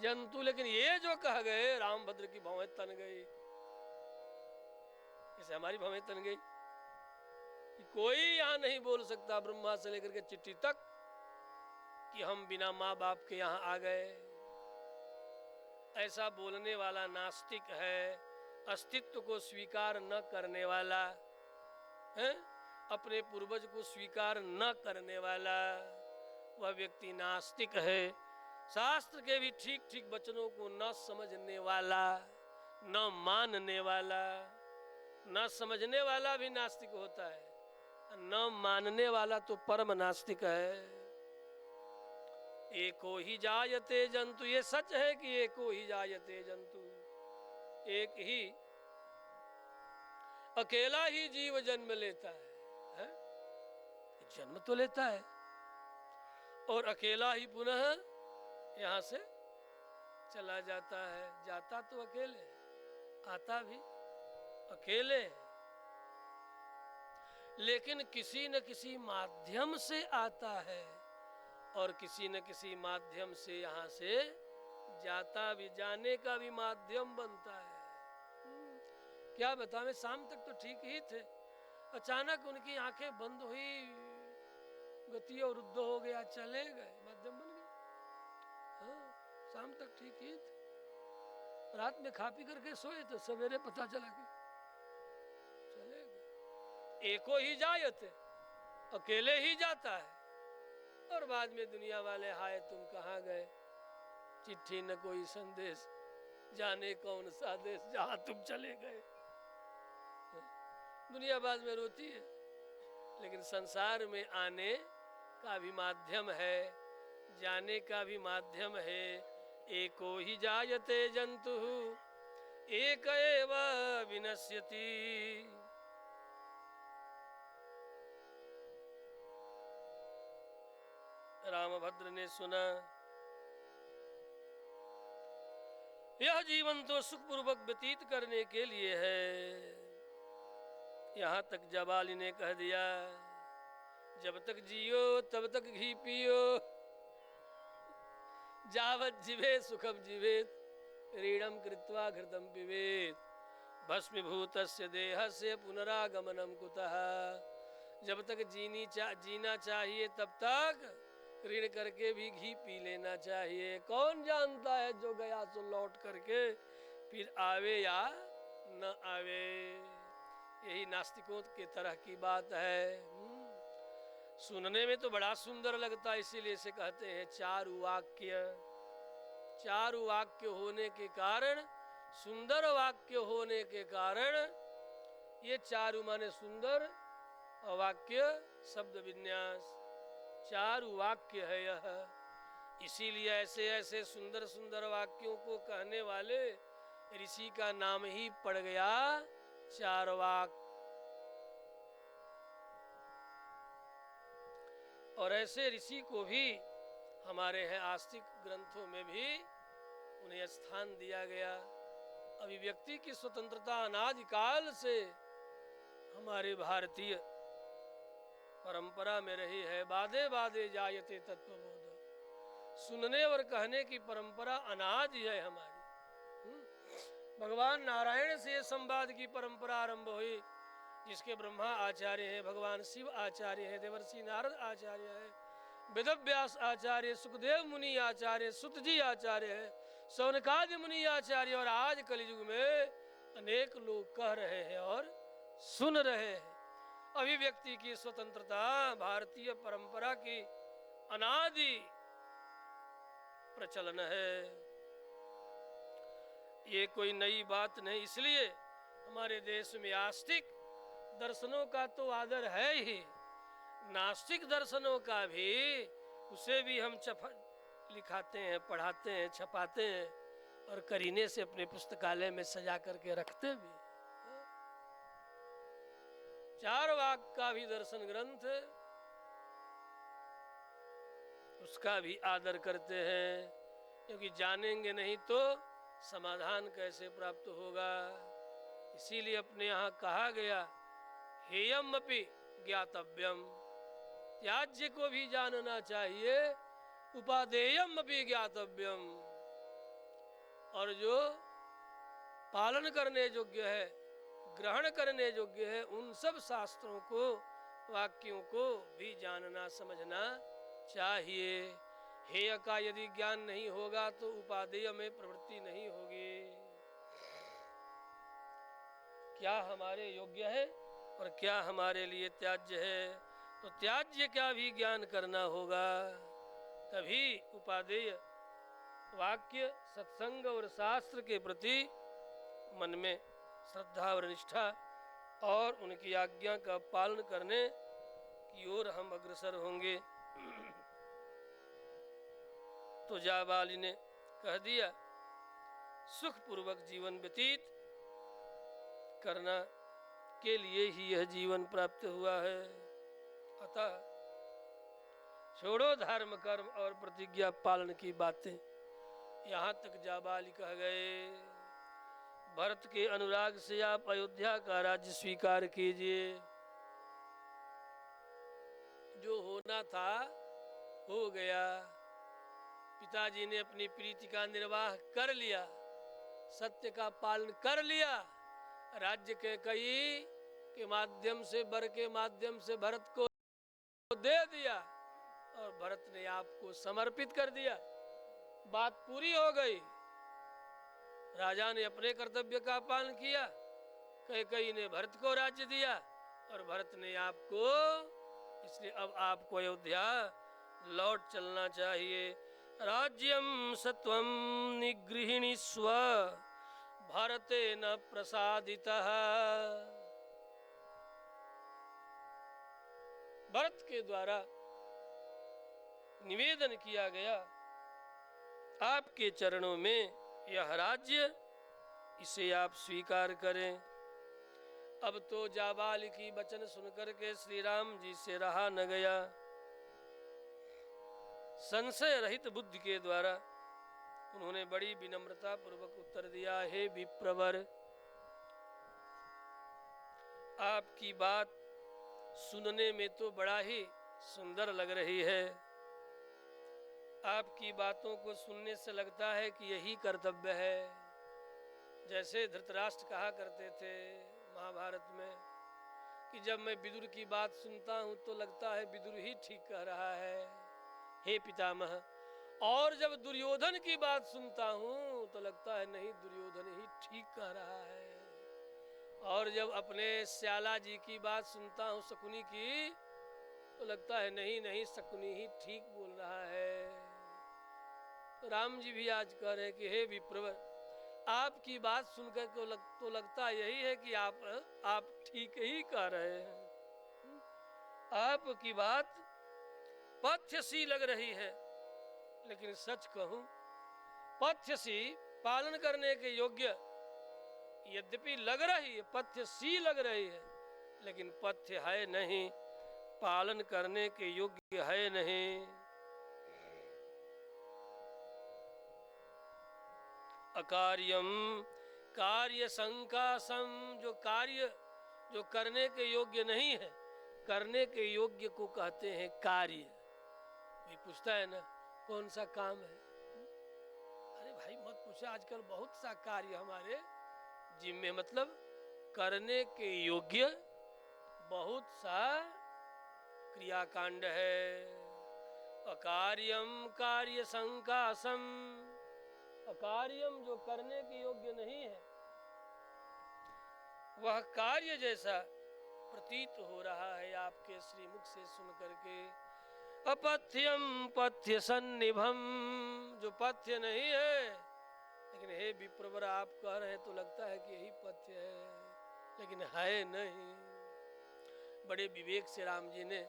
जंतु। लेकिन ये जो कह गए रामभद्र की भवें तन गई, इसे हमारी भवें तन गई। कोई यहाँ नहीं बोल सकता ब्रह्मा से लेकर के चिट्ठी तक कि हम बिना माँ बाप के यहाँ आ गए। ऐसा बोलने वाला नास्तिक है, अस्तित्व को स्वीकार न करने वाला है, अपने पूर्वज को स्वीकार न करने वाला, वह व्यक्ति नास्तिक है। शास्त्र के भी ठीक ठीक वचनों को न समझने वाला, न मानने वाला। न समझने वाला भी नास्तिक होता है, न मानने वाला तो परम नास्तिक है। एको ही जायते जंतु, ये सच है कि एको ही जायते जंतु, एक ही अकेला ही जीव जन्म लेता है? जन्म तो लेता है और अकेला ही पुनः यहाँ से चला जाता है। जाता तो अकेले, आता भी अकेले, लेकिन किसी न किसी माध्यम से आता है और किसी न किसी माध्यम से यहाँ से जाता भी, जाने का भी माध्यम बनता है। क्या बताएं, शाम तक तो ठीक ही थे, अचानक उनकी आंखें बंद हुई, गति और रुद्ध हो गया, चले गए, माध्यम बन गया। हाँ, शाम तक ठीक ही थे, रात में खा पी करके सोए तो सवेरे पता चला कि चले गए। एको ही जायते, अकेले ही जाता है और बाद में दुनिया वाले हाय तुम कहाँ गए, चिट्ठी न कोई संदेश, जाने कौन सा देश जहाँ तुम चले गए। दुनिया बाद में रोती है, लेकिन संसार में आने का भी माध्यम है, जाने का भी माध्यम है। एको ही जायते जंतु एक एव विनश्यति। रामभद्र ने सुना, यह जीवन तो सुखपूर्वक व्यतीत करने के लिए है। यहाँ तक जाबाली ने कह दिया, जब तक जियो तब तक घी पियो, जावत जीवे सुखम जीवेत। ऋणम कृत्वा घृतम पिबेत भस्मीभूतस्य देहस्य पुनरागमनम कुतः। जब तक जीना चाहिए तब तक ऋण करके भी घी पी लेना चाहिए। कौन जानता है जो गया सो लौट करके फिर आवे या न आवे। यही नास्तिकों के तरह की बात है। सुनने में तो बड़ा सुंदर लगता है, इसीलिए इसे कहते हैं चारु वाक्य। चारु वाक्य होने के कारण, सुंदर वाक्य होने के कारण, ये चारु माने सुंदर, वाक्य शब्द विन्यास, चारु वाक्य है यह। इसीलिए ऐसे ऐसे सुंदर सुंदर वाक्यों को कहने वाले ऋषि का नाम ही पड़ गया चारवाक। और ऐसे ऋषि को भी हमारे हैं आस्तिक ग्रंथों में भी उन्हें स्थान दिया गया। अभिव्यक्ति की स्वतंत्रता अनादिकाल से हमारे भारतीय परंपरा में रही है। बादे बादे जायते तत्वबोध, सुनने और कहने की परंपरा अनादि है हमारी। भगवान नारायण से संवाद की परंपरा आरंभ हुई, जिसके ब्रह्मा आचार्य हैं, भगवान शिव आचार्य हैं, देवर्षि नारद आचार्य हैं, वेदव्यास आचार्य, सुखदेव मुनि आचार्य, सुत जी आचार्य हैं, सौनकादि मुनि आचार्य। और आज कलयुग में अनेक लोग कह रहे हैं और सुन रहे हैं। अभिव्यक्ति की स्वतंत्रता भारतीय परंपरा की अनादि प्रचलन है, ये कोई नई बात नहीं। इसलिए हमारे देश में आस्तिक दर्शनों का तो आदर है ही, नास्तिक दर्शनों का भी, उसे भी हम लिखाते हैं, पढ़ाते हैं, छपाते हैं और करीने से अपने पुस्तकालय में सजा करके रखते भी। चारवाक का भी दर्शन ग्रंथ, उसका भी आदर करते हैं, क्योंकि जानेंगे नहीं तो समाधान कैसे प्राप्त होगा। इसीलिए अपने यहाँ कहा गया हेयम अपि ज्ञातव्यम, त्याज्य को भी जानना चाहिए, उपादेयम अपि ज्ञातव्यम, और जो पालन करने योग्य है, ग्रहण करने योग्य है, उन सब शास्त्रों को, वाक्यों को भी जानना समझना चाहिए। हेय का यदि ज्ञान नहीं होगा तो उपादेय में प्रवृत्ति नहीं होगी। क्या हमारे योग्य है और क्या हमारे लिए त्याज्य है, तो त्याज्य का भी ज्ञान करना होगा, तभी उपादेय वाक्य, सत्संग और शास्त्र के प्रति मन में श्रद्धा और निष्ठा और उनकी आज्ञा का पालन करने की ओर हम अग्रसर होंगे। तो जाबाली ने कह दिया, सुखपूर्वक जीवन व्यतीत करना के लिए ही यह जीवन प्राप्त हुआ है। अतः छोड़ो धर्म कर्म और प्रतिज्ञा पालन की बातें। यहाँ तक जाबाली कह गए, भरत के अनुराग से आप अयोध्या का राज्य स्वीकार कीजिए। जो होना था हो गया। पिताजी ने अपनी प्रीति का निर्वाह कर लिया, सत्य का पालन कर लिया, राज्य के कई के माध्यम से, बर के माध्यम से भरत को दे दिया और भरत ने आपको समर्पित कर दिया। बात पूरी हो गई। राजा ने अपने कर्तव्य का पालन किया, कई ने भरत को राज्य दिया और भरत ने आपको, इसलिए अब आपको अयोध्या लौट चलना चाहिए। राज्यम सत्वम निगृहिणी स्व भारते न प्रसादितः। भरत के द्वारा निवेदन किया गया, आपके चरणों में यह राज्य, इसे आप स्वीकार करें। अब तो जाबाल की वचन सुनकर के श्री राम जी से रहा न गया। संशय रहित बुद्धि के द्वारा उन्होंने बड़ी विनम्रता पूर्वक उत्तर दिया, हे विप्रवर, आपकी बात सुनने में तो बड़ा ही सुंदर लग रही है। आपकी बातों को सुनने से लगता है कि यही कर्तव्य है। जैसे धृतराष्ट्र कहा करते थे महाभारत में कि जब मैं विदुर की बात सुनता हूँ तो लगता है विदुर ही ठीक कह रहा है, हे पितामह। और जब दुर्योधन की बात सुनता हूँ तो लगता है नहीं, दुर्योधन ही ठीक कह रहा है। और जब अपने श्याला जी की बात सुनता हूँ, शकुनी की, तो लगता है नहीं नहीं, शकुनी ही ठीक बोल रहा है। तो राम जी भी आज कह रहे हैं कि हे विप्रवर, आपकी बात सुनकर तो लगता यही है कि आप ठीक ही कह रहे हैं। आपकी बात पथ्य सी लग रही है, लेकिन सच कहूं, पथ्य सी पालन करने के योग्य यद्यपि लग रही है, पथ्य सी लग रही है, लेकिन पथ्य है नहीं, पालन करने के योग्य है नहीं। अकार्यम कार्य संकासम, जो करने के योग्य नहीं है, करने के योग्य को कहते हैं कार्य। भाई पूछता है ना कौन सा काम है, अरे भाई मत पूछो, आजकल बहुत सा कार्य हमारे जिम्मे, मतलब करने के योग्य बहुत सा क्रियाकांड है। अकार्यम कार्य संकासम, अकार्यम जो करने के योग्य नहीं है, वह कार्य जैसा प्रतीत हो रहा है आपके श्रीमुख से सुन करके। अपथ्यम पथ्य सन्निभम, जो पथ्य नहीं है, लेकिन हे विप्रवर आप कह रहे हैं तो लगता है कि यही पथ्य है, लेकिन है नहीं। बड़े विवेक से राम जी ने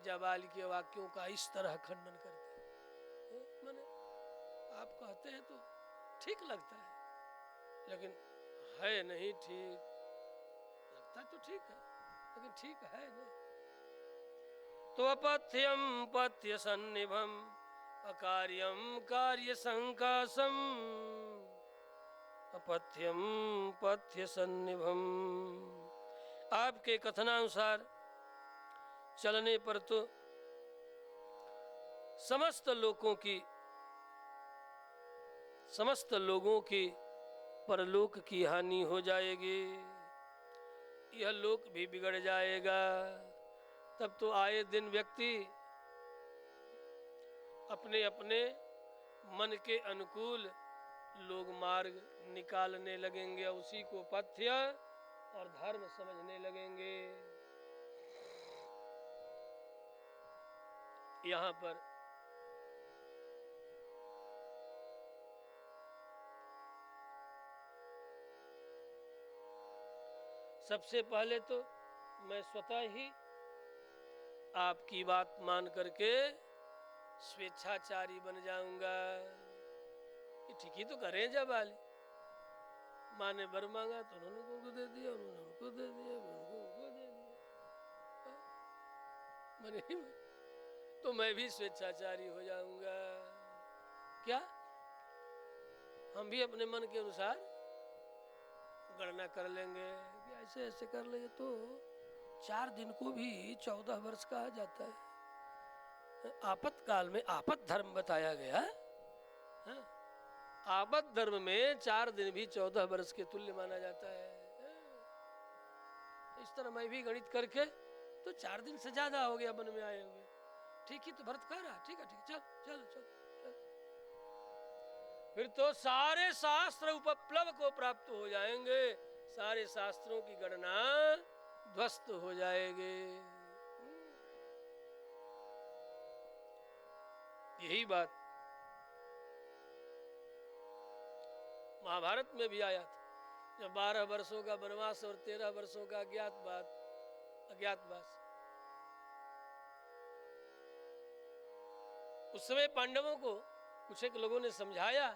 जाबाली के वाक्यों का इस तरह खंडन करते हैं। माने आप कहते हैं तो ठीक लगता है, लेकिन है नहीं ठीक। लगता तो ठीक है, लेकिन ठीक है नहीं। तो अपथ्यम पथ्य सन्निभम, अकार्यम कार्य संकासम, अपथ्यम पथ्य सन्निभम। आपके कथनानुसार चलने पर तो समस्त लोगों की परलोक की हानि हो जाएगी, यह लोक भी बिगड़ जाएगा। तब तो आए दिन व्यक्ति अपने अपने मन के अनुकूल लोग मार्ग निकालने लगेंगे, उसी को पथ्य और धर्म समझने लगेंगे। यहाँ पर सबसे पहले तो मैं स्वतः ही आपकी बात मान करके स्वेच्छाचारी बन जाऊंगा। ये ठीक ही तो करें जब वाले माँ ने वर मांगा तो उन्होंने उनको दे दिया, उन्होंने उनको दे दिया, उनको दे दिया। मने तो मैं भी स्वेच्छाचारी हो जाऊंगा क्या? हम भी अपने मन के अनुसार गणना कर लेंगे कि ऐसे ऐसे कर लेंगे तो 4 दिन को भी 14 वर्ष कहा जाता है। आपत्काल में आपत धर्म बताया गया है। आपत धर्म में 4 दिन भी 14 वर्ष के तुल्य माना जाता है। इस तरह मैं भी गणित करके तो 4 दिन से ज्यादा हो गया वन में आए हुए। ठीक ही तो भरत कह रहा, ठीक है ठीक, चल चल चल चल। फिर तो सारे शास्त्र उपप्लव को प्राप्त हो जाएंगे, सारे शास्त्रों की गणना ध्वस्त हो जाएंगे। यही बात महाभारत में भी आया था, जब 12 वर्षों का वनवास और 13 वर्षों का अज्ञातवास। उस समय पांडवों को कुछ एक लोगों ने समझाया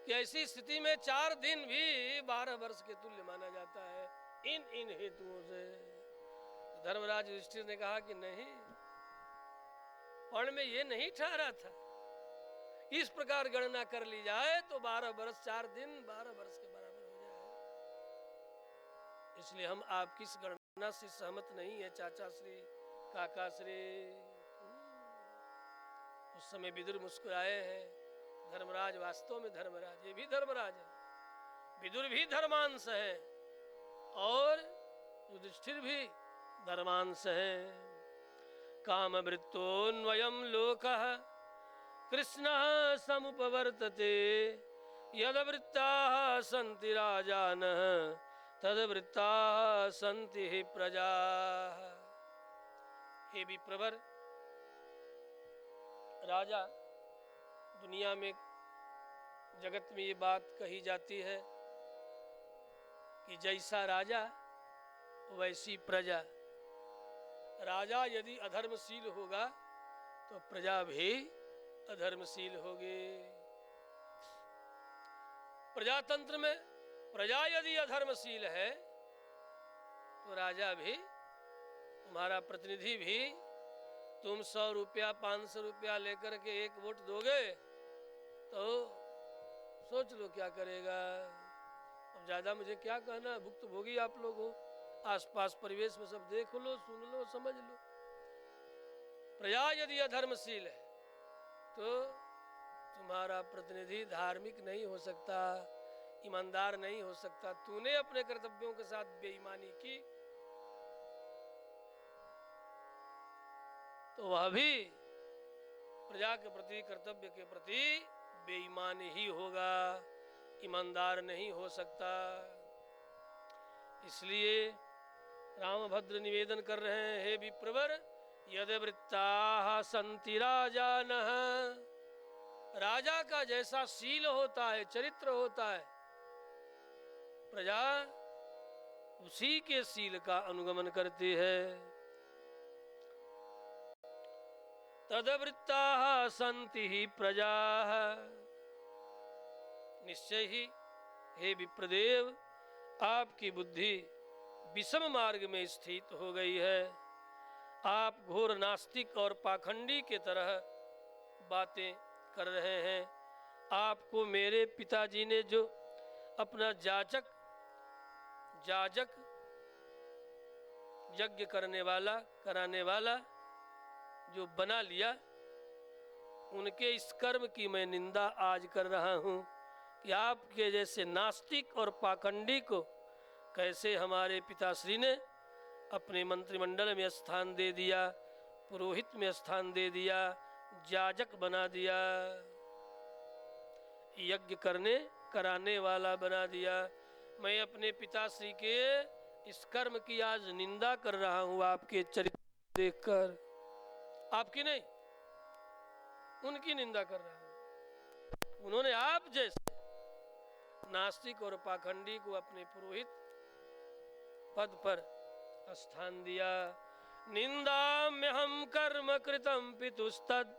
कि ऐसी स्थिति में 4 दिन भी 12 वर्ष के तुल्य माना जाता है इन हेतुओं से। धर्मराज युधिष्ठिर ने कहा कि नहीं, पर्ण में ये नहीं ठहरा था, इस प्रकार गणना कर ली जाए तो 12 वर्ष 4 दिन 12 वर्ष के बराबर हो जाए। इसलिए हम आपकी इस गणना से सहमत नहीं है चाचा श्री, काका श्री। उस समय विदुर मुस्कुराए हैं। धर्मराज वास्तव में धर्मराज, ये भी धर्मराज है, विदुर भी धर्मांश है और युधिष्ठिर भी धर्मांश है। कामवृत्तोन्वयं लोकः कृष्णः समुपवर्तते, यदवृत्ताः सन्ति राजानः तदवृत्ताः सन्ति हि प्रजाः। हे विप्रवर, राजा, दुनिया में जगत में ये बात कही जाती है कि जैसा राजा वैसी प्रजा। राजा यदि अधर्मशील होगा तो प्रजा भी अधर्मशील होगी। प्रजातंत्र में प्रजा यदि अधर्मशील है तो राजा भी, तुम्हारा प्रतिनिधि भी, तुम 100 रुपया 500 रुपया लेकर के 1 वोट दोगे तो सोच लो क्या करेगा। अब ज़्यादा मुझे क्या कहना, भुक्तभोगी आप लोग हो, आसपास परिवेश में सब देख लो, सुन लो, समझ लो। प्रजा यदि अधर्मशील है तो तुम्हारा प्रतिनिधि धार्मिक नहीं हो सकता, ईमानदार नहीं हो सकता। तूने अपने कर्तव्यों के साथ बेईमानी की तो वह भी प्रजा के प्रति, कर्तव्य के प्रति बेईमान ही होगा, ईमानदार नहीं हो सकता। इसलिए रामभद्र निवेदन कर रहे हैं, हे विप्रवर, यदवृत्ताः सन्ति राजानः, राजा का जैसा शील होता है, चरित्र होता है, प्रजा उसी के शील का अनुगमन करती है। तदवृत्ताः सन्ति हि प्रजाः, निश्चय ही हे विप्रदेव, आपकी बुद्धि विषम मार्ग में स्थित हो गई है। आप घोर नास्तिक और पाखंडी के तरह बातें कर रहे हैं। आपको मेरे पिताजी ने जो अपना जाजक यज्ञ करने वाला, कराने वाला जो बना लिया, उनके इस कर्म की मैं निंदा आज कर रहा हूँ कि आपके जैसे नास्तिक और पाखंडी को कैसे हमारे पिताश्री ने अपने मंत्रिमंडल में स्थान दे दिया, पुरोहित में स्थान दे दिया, जाजक बना दिया, यज्ञ करने कराने वाला बना दिया। मैं अपने पिताश्री के इस कर्म की आज निंदा कर रहा हूँ आपके चरित्र देखकर। आपकी नहीं, उनकी निंदा कर रहा हूँ। उन्होंने आप जैसे नास्तिक और पाखंडी को अपने पुरोहित पद पर स्थान दिया। निंदाम्यहं कर्म कृतं पितुस्तद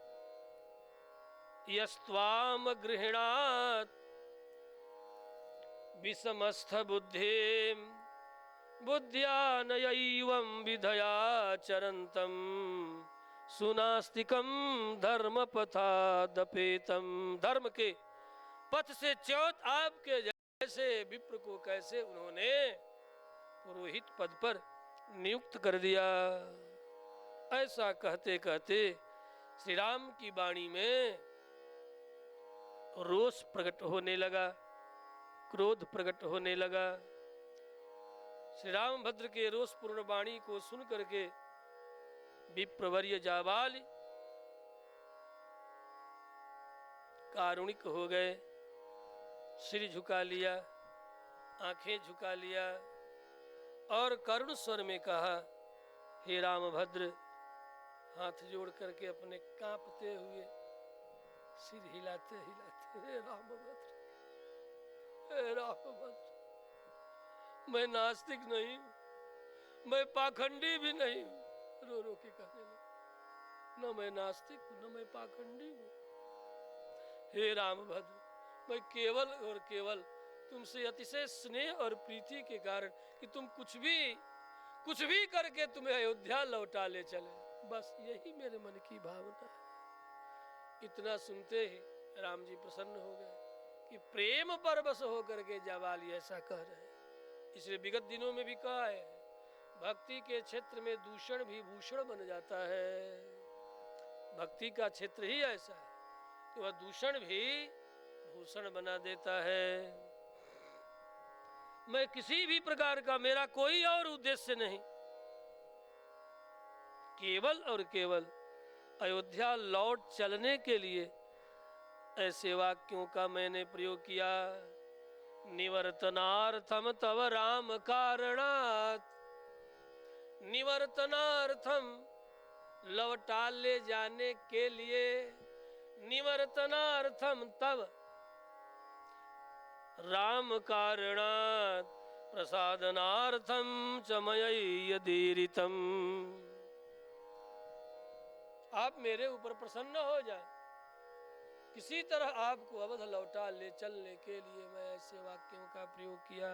यस्त्वाम गृह्णात् विषमस्थ बुद्धिं बुद्ध्या नयैवं विधया चरन्तं सुनास्तिकं धर्मपथादपेतं। धर्म के पथ से च्युत आपके जैसे विप्र को कैसे उन्होंने पुरोहित पद पर नियुक्त कर दिया। ऐसा कहते कहते श्री राम की वाणी में रोष प्रकट होने लगा, क्रोध प्रकट होने लगा। श्री रामभद्र के रोषपूर्ण वाणी को सुन करके विप्रवर्य जाबाल कारुणिक हो गए, सिर झुका लिया, आंखें झुका लिया और करुण स्वर में कहा, हे रामभद्र, हाथ जोड़ करके अपने कांपते हुए सिर हिलाते हिलाते, हे रामभद्र, हे रामभद्र, मैं नास्तिक नहीं हूँ, मैं पाखंडी भी नहीं हूँ। रो रो के कहने लगे, न मैं नास्तिक हूँ, न मैं पाखंडी हूँ। हे रामभद्र, मैं केवल और केवल तुमसे अतिशय स्नेह और प्रीति के कारण कि तुम कुछ भी करके तुम्हें अयोध्या लौटा ले चले, बस यही मेरे मन की भावना है। इतना सुनते ही राम जी प्रसन्न हो गए कि प्रेम परवश होकर के जाबाली ऐसा कह रहे हैं। इसलिए विगत दिनों में भी कहा है, भक्ति के क्षेत्र में दूषण भी भूषण बन जाता है। भक्ति का क्षेत्र ही ऐसा है कि वह दूषण भी भूषण बना देता है। मैं किसी भी प्रकार का, मेरा कोई और उद्देश्य नहीं, केवल और केवल अयोध्या लौट चलने के लिए ऐसे वाक्यों का मैंने प्रयोग किया। निवर्तनार्थम तव राम कारणात्, निवर्तनार्थम लौटा ले जाने के लिए, निवर्तनार्थम तव राम कारणात् प्रसादनार्थम च मयैयदीरितम। आप मेरे ऊपर प्रसन्न हो जाए, किसी तरह आपको अवध लौटा ले चलने के लिए मैं ऐसे वाक्यों का प्रयोग किया।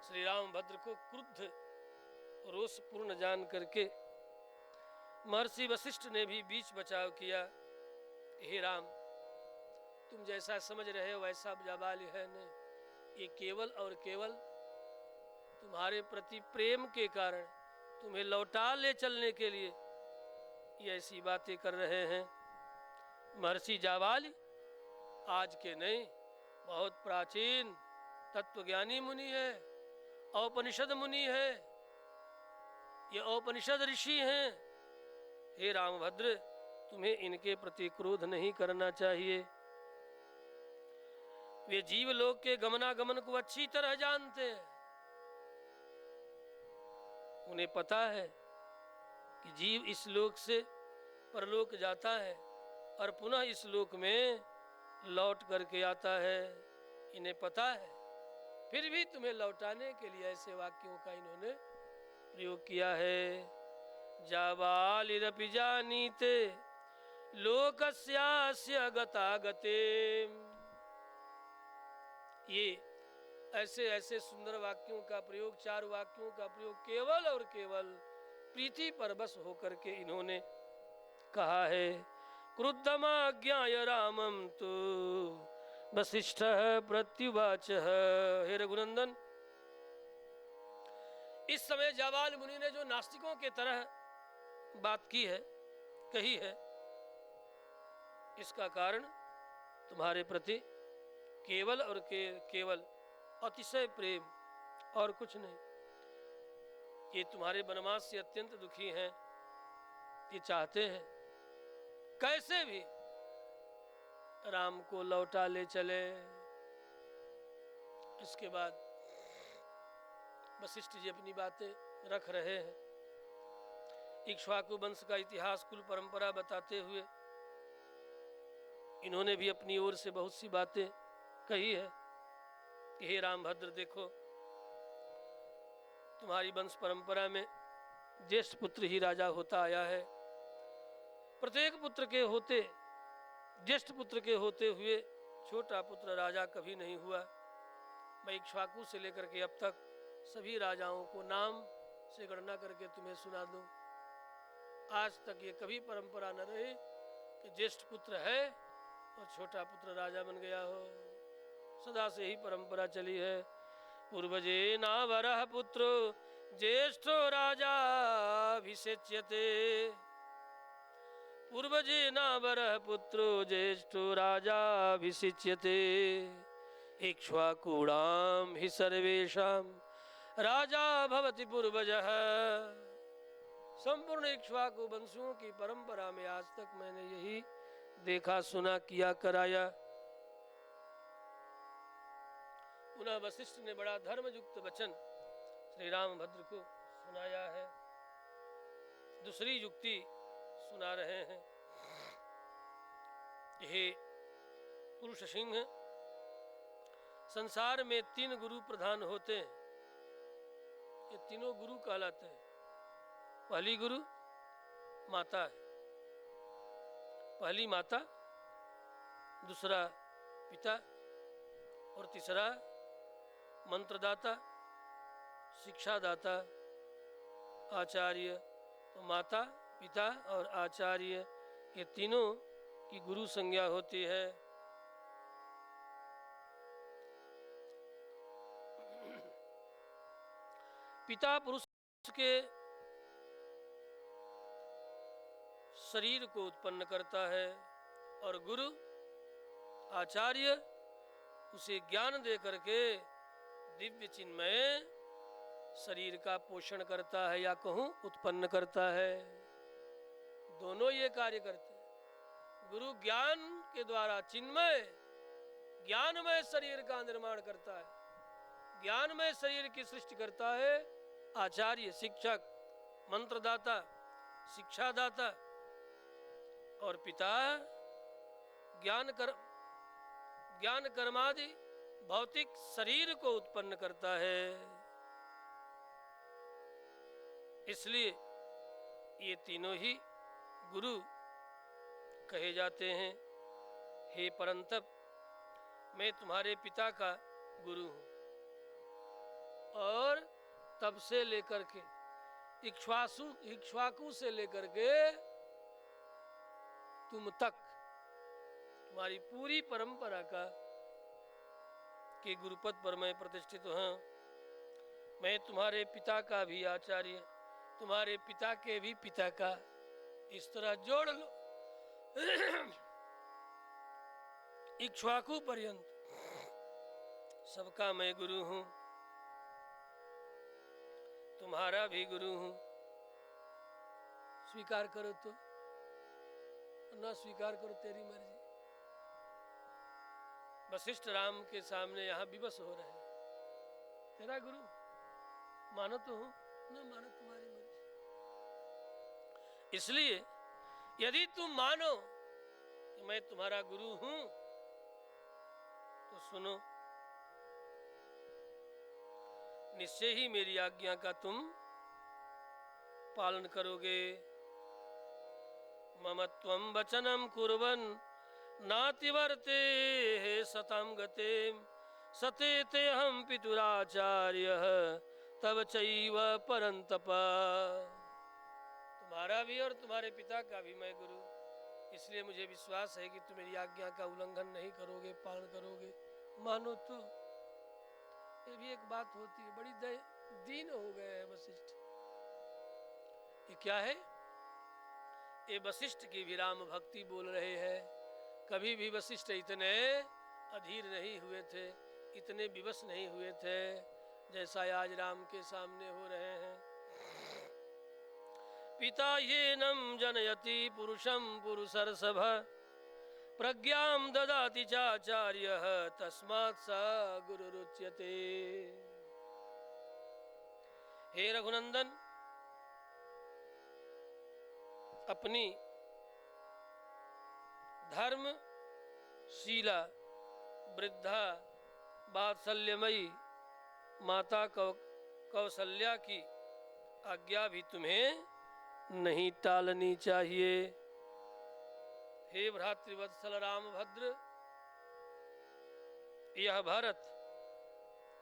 श्री रामभद्र को क्रुद्ध रोष पूर्ण जान करके महर्षि वशिष्ठ ने भी बीच बचाव किया। हे राम, तुम जैसा समझ रहे हो वैसा जाबाल है नहीं, ये केवल और केवल तुम्हारे प्रति प्रेम के कारण तुम्हें लौटा ले चलने के लिए ये ऐसी बातें कर रहे हैं। महर्षि जाबाली आज के नहीं, बहुत प्राचीन तत्वज्ञानी मुनि है, औपनिषद मुनि है, ये औपनिषद ऋषि हैं। हे रामभद्र, तुम्हें इनके प्रति क्रोध नहीं करना चाहिए। वे जीवलोक के गमनागमन को अच्छी तरह जानते हैं। उन्हें पता है कि जीव इस लोक से परलोक जाता है और पुनः इस लोक में लौट करके आता है, इन्हें पता है। फिर भी तुम्हें लौटाने के लिए ऐसे वाक्यों का इन्होंने प्रयोग किया है। जाबालिरपि जानीते लोकस्यास्य गतागते। ये ऐसे ऐसे सुंदर वाक्यों का प्रयोग, चार वाक्यों का प्रयोग केवल और केवल प्रीति परवश होकर के इन्होंने कहा है। क्रुद्धमाज्ञाय रामं तु वसिष्ठः प्रत्युवाच। हे रघुनंदन, इस समय जाबाल मुनि ने जो नास्तिकों के तरह बात की है, कही है, इसका कारण तुम्हारे प्रति केवल और केवल अतिशय प्रेम और कुछ नहीं। ये तुम्हारे वनवास से अत्यंत दुखी हैं, ये चाहते हैं कैसे भी राम को लौटा ले चले। इसके बाद वशिष्ठ जी अपनी बातें रख रहे हैं। इक्ष्वाकु वंश का इतिहास, कुल परंपरा बताते हुए इन्होंने भी अपनी ओर से बहुत सी बातें कही है कि हे रामभद्र, देखो तुम्हारी वंश परंपरा में ज्येष्ठ पुत्र ही राजा होता आया है। प्रत्येक पुत्र के होते, ज्येष्ठ पुत्र के होते हुए छोटा पुत्र राजा कभी नहीं हुआ। मैं इक्ष्वाकु से लेकर के अब तक सभी राजाओं को नाम से गणना करके तुम्हें सुना दूं। आज तक ये कभी परंपरा न रही कि ज्येष्ठ पुत्र है और छोटा पुत्र राजा बन गया हो। सदा से ही परंपरा चली है। पूर्वजे नावरः पुत्रो ज्येष्ठो राजा अभिषेच्यते। पूर्वजे नावरः पुत्रो ज्येष्ठो राजा अभिषिच्यते। इक्ष्वाकूणां हि सर्वेषां राजा भवति पूर्वजः। संपूर्ण इक्ष्वाकु वंशों की परंपरा में आज तक मैंने यही देखा, सुना, किया, कराया। पुनः वशिष्ठ ने बड़ा धर्मयुक्त वचन श्री रामभद्र को सुनाया है। दूसरी युक्ति सुना रहे हैं। हे पुरुष सिंह, संसार में 3 गुरु प्रधान होते हैं। ये तीनों गुरु कहलाते हैं। पहली गुरु माता है, पहली माता, दूसरा पिता और तीसरा मंत्रदाता, शिक्षादाता, आचार्य। तो माता, पिता और आचार्य, ये तीनों की गुरु संज्ञा होती है। पिता पुरुष के शरीर को उत्पन्न करता है और गुरु आचार्य उसे ज्ञान दे करके दिव्य चिन्मय शरीर का पोषण करता है या कहूँ उत्पन्न करता है। दोनों ये कार्य करते हैं। गुरु ज्ञान के द्वारा चिन्मय ज्ञानमय शरीर का निर्माण करता है, ज्ञानमय शरीर की सृष्टि करता है आचार्य, शिक्षक, मंत्रदाता, शिक्षादाता, और पिता ज्ञान कर्मादि भौतिक शरीर को उत्पन्न करता है। इसलिए ये तीनों ही गुरु कहे जाते हैं। हे परंतप, मैं तुम्हारे पिता का गुरु हूँ, और तब से लेकर के इक्ष्वाकु से लेकर के तुम तक तुम्हारी पूरी परंपरा का के गुरुपद पर मैं प्रतिष्ठित हूँ। मैं तुम्हारे पिता का भी आचार्य, तुम्हारे पिता के भी पिता का, इस तरह जोड़ लो इक्ष्वाकु पर्यंत सबका मैं गुरु हूँ, तुम्हारा भी गुरु हूँ। स्वीकार करो तो, ना स्वीकार करो तेरी मर्जी। वशिष्ठ राम के सामने यहाँ विवश हो रहे हैं। तेरा गुरु मानो तो हूँ, ना मानो तुम्हारी मर्जी। इसलिए यदि तुम मानो कि मैं तुम्हारा गुरु हूं तो सुनो, निश्चय ही मेरी आज्ञा का तुम पालन करोगे। मम त्वं वचनं कुर्वन् नातिवर्ते सतं गते सते ते हम पितुराचार्यः तव चैव परन्तप। तुम्हारा भी और तुम्हारे पिता का भी मैं गुरु, इसलिए मुझे विश्वास है कि तुम मेरी आज्ञा का उल्लंघन नहीं करोगे, पालन करोगे। मानो तो ये भी एक बात होती है। बड़ी दीन हो गए हैं वशिष्ठ। ये क्या है? ये वशिष्ठ की भी राम भक्ति बोल रहे हैं। कभी भी वशिष्ठ इतने अधीर नहीं हुए थे, इतने विवश नहीं हुए थे जैसा आज राम के सामने हो रहे हैं। पिता येनम जनयति पुरुषं पुरुषर्षभ प्रज्ञां ददाति चाचार्यः तस्मात् स गुरुरुच्यते। हे रघुनंदन, अपनी धर्म शीला वृद्धा वात्सल्यमयी माता कौसल्या की आज्ञा भी तुम्हें नहीं टालनी चाहिए। हे भ्रातृवत्सल रामभद्र, यह भरत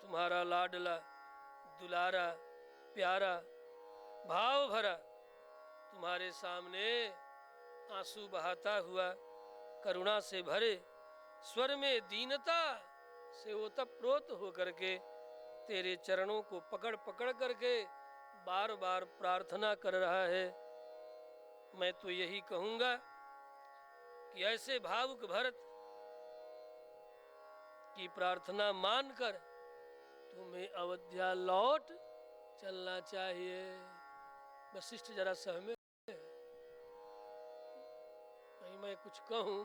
तुम्हारा लाडला दुलारा प्यारा भाव भरा तुम्हारे सामने आंसू बहाता हुआ करुणा से भरे स्वर में दीनता से ओतप्रोत होकर के तेरे चरणों को पकड़ पकड़ करके बार बार प्रार्थना कर रहा है। मैं तो यही कहूंगा कि ऐसे भावुक भरत की प्रार्थना मानकर तुम्हें अयोध्या लौट चलना चाहिए। वशिष्ठ जरा सहमे, कहीं मैं कुछ कहूं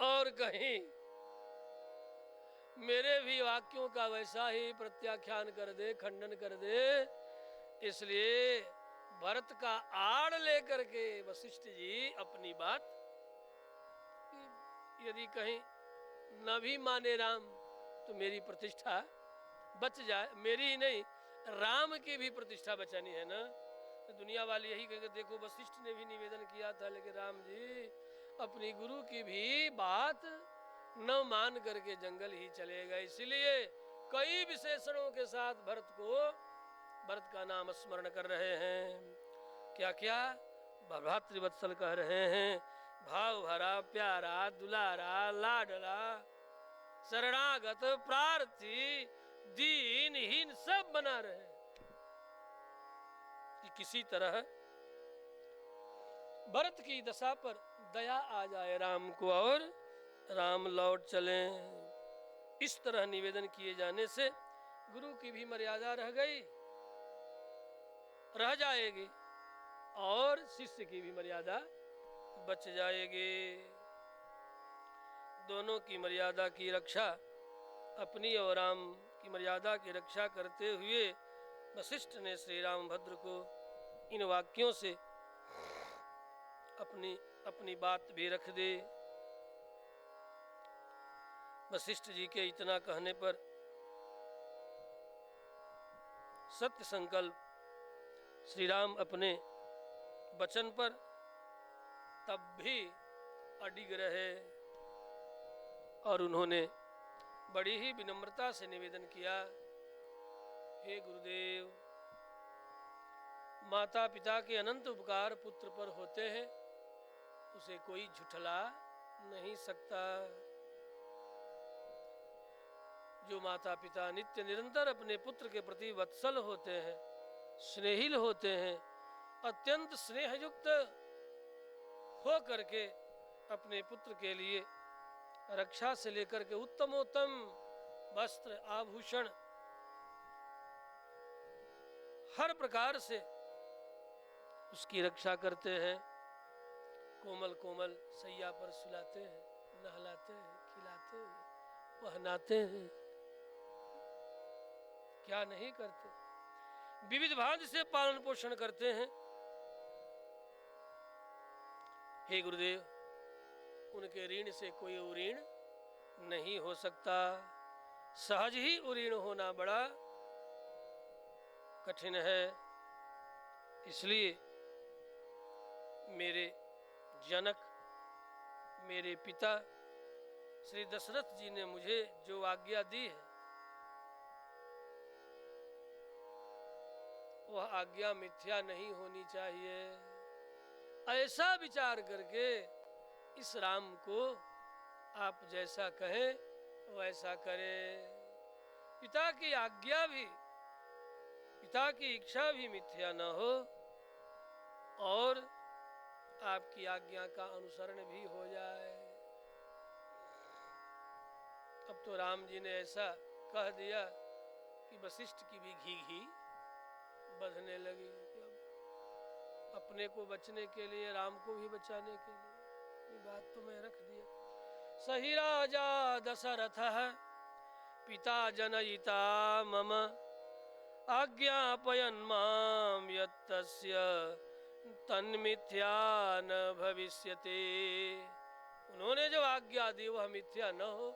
और कहीं मेरे भी वाक्यों का वैसा ही प्रत्याख्यान कर दे, खंडन कर दे। इसलिए भरत का आड़ लेकर के वशिष्ठ जी अपनी बात, यदि कहीं न भी माने राम तो मेरी प्रतिष्ठा बच जाए। मेरी ही नहीं, राम की भी प्रतिष्ठा बचानी है ना। तो दुनिया वाले यही कहेंगे देखो वशिष्ठ ने भी निवेदन किया था, लेकिन राम जी अपनी गुरु की भी बात न मान करके जंगल ही चले गए। इसलिए कई विशेषणों के साथ भरत का नाम स्मरण कर रहे हैं। क्या क्या? भ्रातृवत्सल कह रहे हैं, भाव भरा प्यारा दुलारा लाडला शरणागत प्रार्थी दीनहीन सब बना रहे कि किसी तरह भरत की दशा पर दया आ जाए राम को और राम लौट चलें। इस तरह निवेदन किए जाने से गुरु की भी मर्यादा रह जाएगी और शिष्य की भी मर्यादा बच जाएगी। दोनों की मर्यादा की रक्षा, अपनी और राम की मर्यादा की रक्षा करते हुए वशिष्ठ ने श्री रामभद्र को इन वाक्यों से अपनी बात भी रख दी। वशिष्ठ जी के इतना कहने पर सत्य संकल्प श्री राम अपने वचन पर तब भी अडिग रहे और उन्होंने बड़ी ही विनम्रता से निवेदन किया, हे गुरुदेव, माता पिता के अनंत उपकार पुत्र पर होते हैं, उसे कोई झुठला नहीं सकता। जो माता पिता नित्य निरंतर अपने पुत्र के प्रति वत्सल होते हैं, स्नेहिल होते हैं, अत्यंत स्नेहयुक्त हो करके अपने पुत्र के लिए रक्षा से लेकर के उत्तमोत्तम वस्त्र आभूषण हर प्रकार से उसकी रक्षा करते हैं, कोमल कोमल सैया पर सुलाते हैं, नहलाते हैं, खिलाते हैं, पहनाते हैं, क्या नहीं करते, विविध भांति से पालन पोषण करते हैं। हे गुरुदेव, उनके ऋण से कोई उऋण नहीं हो सकता। सहज ही उऋण होना बड़ा कठिन है। इसलिए मेरे जनक, मेरे पिता श्री दशरथ जी ने मुझे जो आज्ञा दी है, वह आज्ञा मिथ्या नहीं होनी चाहिए। ऐसा विचार करके इस राम को आप जैसा कहें वैसा करें। पिता की आज्ञा भी, पिता की इच्छा भी मिथ्या न हो और आपकी आज्ञा का अनुसरण भी हो जाए। अब तो राम जी ने ऐसा कह दिया कि वशिष्ठ की भी घी बधने लगी। अपने को बचने के लिए, राम को भी बचाने के लिए ये बात तो मैं रख दिया। सही राजा दशरथ पिता जनयिता मम आज्ञापयन् माम यत्तस्य तन्मिथ्या न भविष्यति। उन्होंने जो आज्ञा दी वह मिथ्या न हो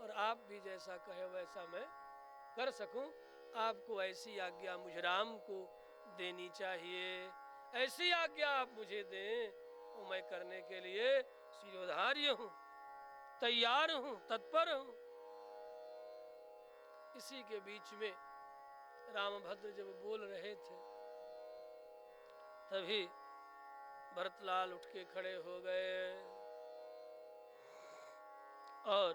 और आप भी जैसा कहे वैसा मैं कर सकूं। आपको ऐसी आज्ञा मुझ राम को देनी चाहिए। ऐसी आज्ञा आप मुझे दें वो मैं करने के लिए शिरोधार्य हूं, तैयार हूं, तत्पर हूं। इसी के बीच में रामभद्र जब बोल रहे थे तभी भरतलाल उठ के खड़े हो गए और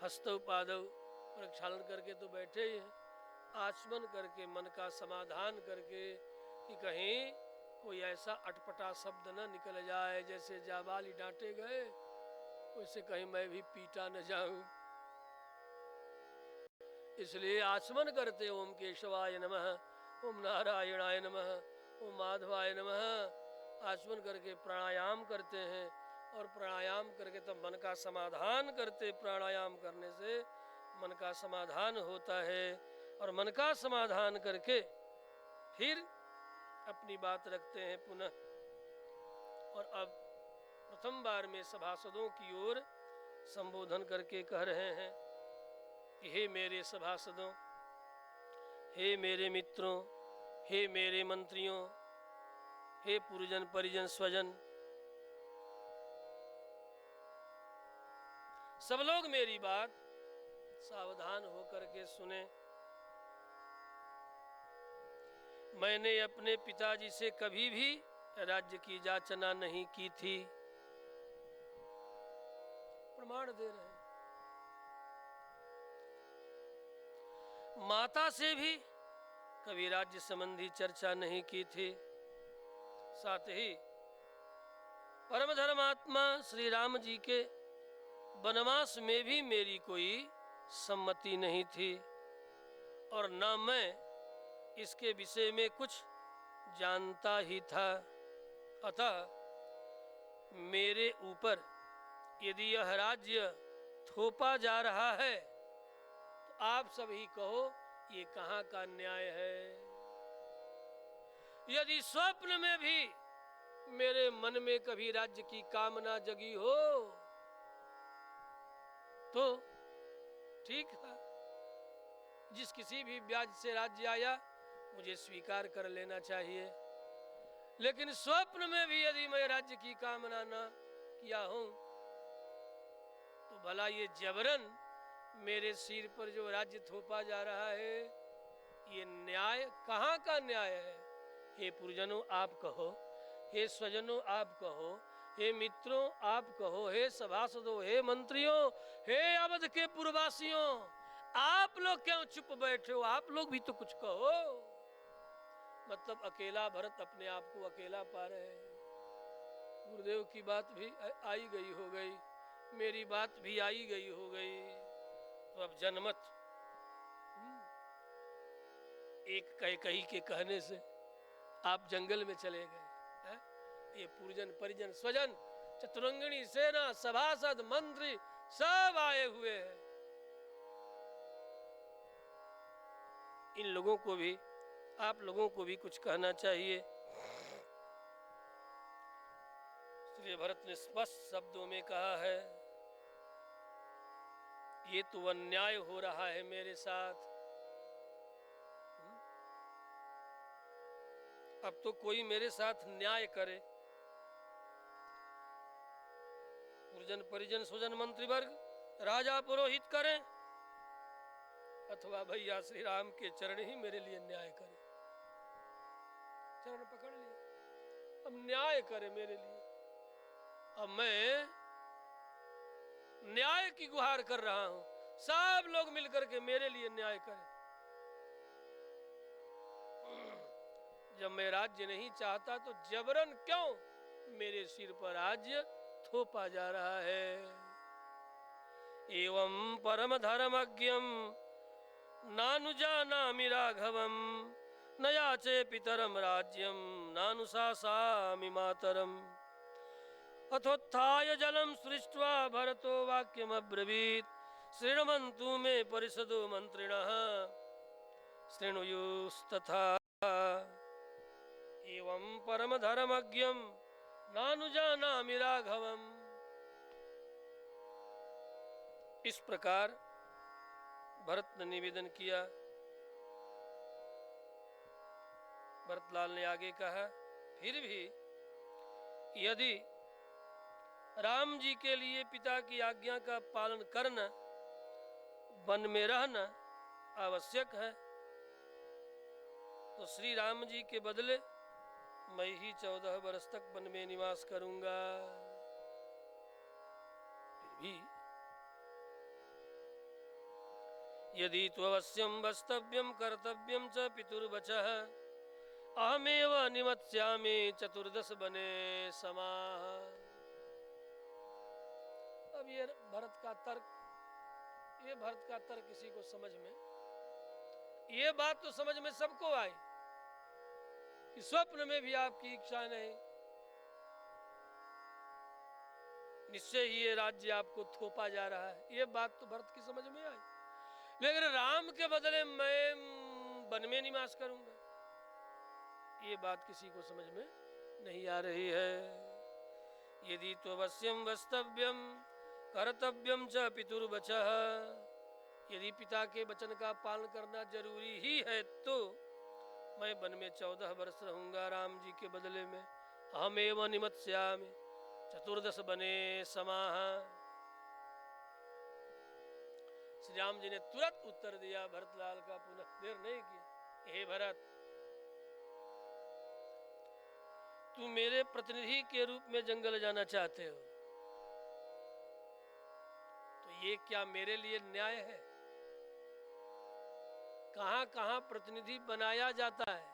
हस्तौ पादौ प्रक्षालन करके तो बैठे ही हैं, आचमन करके मन का समाधान करके कि कहीं कोई ऐसा अटपटा शब्द न निकल जाए जैसे जाबाली डांटे गए वैसे कहीं मैं भी पीटा न जाऊं। इसलिए आचमन करते ओम केशवाय नमः, ओम नारायणाय नमः, ओम माधवाय नमः। आचमन करके प्राणायाम करते हैं और प्राणायाम करके तब मन का समाधान करते। प्राणायाम करने से मन का समाधान होता है और मन का समाधान करके फिर अपनी बात रखते हैं पुनः। और अब प्रथम बार में सभासदों की ओर संबोधन करके कह रहे हैं कि हे मेरे सभासदों, हे मेरे मित्रों, हे मेरे मंत्रियों, हे पुरजन परिजन स्वजन, सब लोग मेरी बात सावधान होकर के सुने। मैंने अपने पिताजी से कभी भी राज्य की याचना नहीं की थी। प्रमाण दे रहे हैं। माता से भी कभी राज्य संबंधी चर्चा नहीं की थी। साथ ही परम धर्मात्मा श्री राम जी के वनवास में भी मेरी कोई सम्मति नहीं थी और न मैं इसके विषय में कुछ जानता ही था। अतः मेरे ऊपर यदि यह राज्य थोपा जा रहा है तो आप सभी कहो ये कहाँ का न्याय है। यदि स्वप्न में भी मेरे मन में कभी राज्य की कामना जगी हो तो ठीक है, जिस किसी भी ब्याज से राज्य आया मुझे स्वीकार कर लेना चाहिए। लेकिन स्वप्न में भी यदि मैं राज्य की कामना न किया हूं तो भला ये जबरन मेरे सिर पर जो राज्य थोपा जा रहा है ये न्याय कहाँ का न्याय है। हे पुरजनों आप कहो, हे स्वजनों आप कहो, हे मित्रों आप कहो, हे सभासदों, हे मंत्रियों, हे अवध के पुरवासियों, आप लोग क्यों चुप बैठे हो? आप लोग भी तो कुछ कहो। मतलब अकेला भरत अपने आप को अकेला पा रहे हैं। गुरुदेव की बात भी आई गई हो गई, मेरी बात भी आई गई हो गई, तो अब जनमत एक कही के कहने से आप जंगल में चले गए। ये पुरजन परिजन स्वजन चतुरंगिणी सेना सभासद मंत्री सब आए हुए हैं। इन लोगों को भी आप लोगों को भी कुछ कहना चाहिए। श्री भरत ने स्पष्ट शब्दों में कहा है ये तो अन्याय हो रहा है मेरे साथ। अब तो कोई मेरे साथ न्याय करे। पुरजन परिजन स्वजन मंत्री वर्ग राजा पुरोहित करें अथवा भैया श्री राम के चरण ही मेरे लिए न्याय करे। चरण पकड़ लिए, अब न्याय करे मेरे लिए। अब मैं न्याय की गुहार कर रहा हूं, सब लोग मिलकर के मेरे लिए न्याय करें। जब मैं राज्य नहीं चाहता तो जबरन क्यों मेरे सिर पर राज्य थोपा जा रहा है। एवं परम धर्मज्ञम नानुजानामि राघवम न याचे पितरम राज्यम नानुशासामि मातरम। अथोत्थाय जलम सृष्ट्वा भरतो वाक्यमब्रवीत् शृण्वन्तु मे परिषदो मंत्रिणः शृणुयुस्तथा। एवं परम धर्मज्ञम नानुजानामि राघवम। इस प्रकार भरत ने निवेदन किया। भरतलाल ने आगे कहा फिर भी यदि राम जी के लिए पिता की आज्ञा का पालन करना वन में रहना आवश्यक है तो श्री राम जी के बदले मैं ही 14 वर्ष तक वन में निवास करूंगा। फिर भी यदि तो अवश्यम वस्तव्यम कर्तव्यम च पितुर्वचः अहमेव निमत्स्यामि 14 बने समाः। अब ये भरत का तर्क किसी को समझ में, ये बात तो समझ में सबको आई कि स्वप्न में भी आपकी इच्छा नहीं, निश्चय ही ये राज्य आपको थोपा जा रहा है, ये बात तो भरत की समझ में आई। लेकिन राम के बदले मैं वन में निवास करूंगा, ये बात किसी को समझ में नहीं आ रही है। यदि तो अवश्यम वस्तव्यम कर्तव्यम च पितुर्वचः, यदि पिता के वचन का पालन करना जरूरी ही है तो मैं वन में 14 वर्ष रहूंगा राम जी के बदले में। अहमेव निमत्स्यामि 14 बने समाः। श्री राम जी ने तुरंत उत्तर दिया भरतलाल का, पुनः देर नहीं किया। हे भरत, तू मेरे प्रतिनिधि के रूप में जंगल जाना चाहते हो तो ये क्या मेरे लिए न्याय है? कहां कहां प्रतिनिधि बनाया जाता है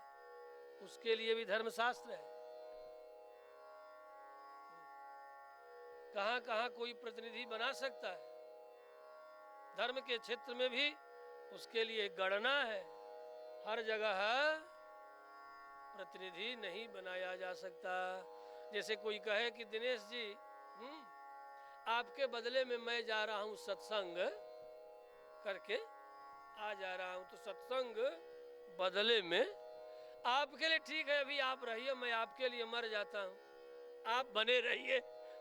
उसके लिए भी धर्मशास्त्र है। कहाँ कहाँ कोई प्रतिनिधि बना सकता है। धर्म के क्षेत्र में भी उसके लिए गणना है, हर जगह प्रतिनिधि नहीं बनाया जा सकता। जैसे कोई कहे कि दिनेश जी आपके बदले में मैं जा रहा हूँ सत्संग करके आ जा रहा हूँ, तो सत्संग बदले में आपके लिए ठीक है, अभी आप रहिए, मैं आपके लिए मर जाता हूँ, आप बने रहिए,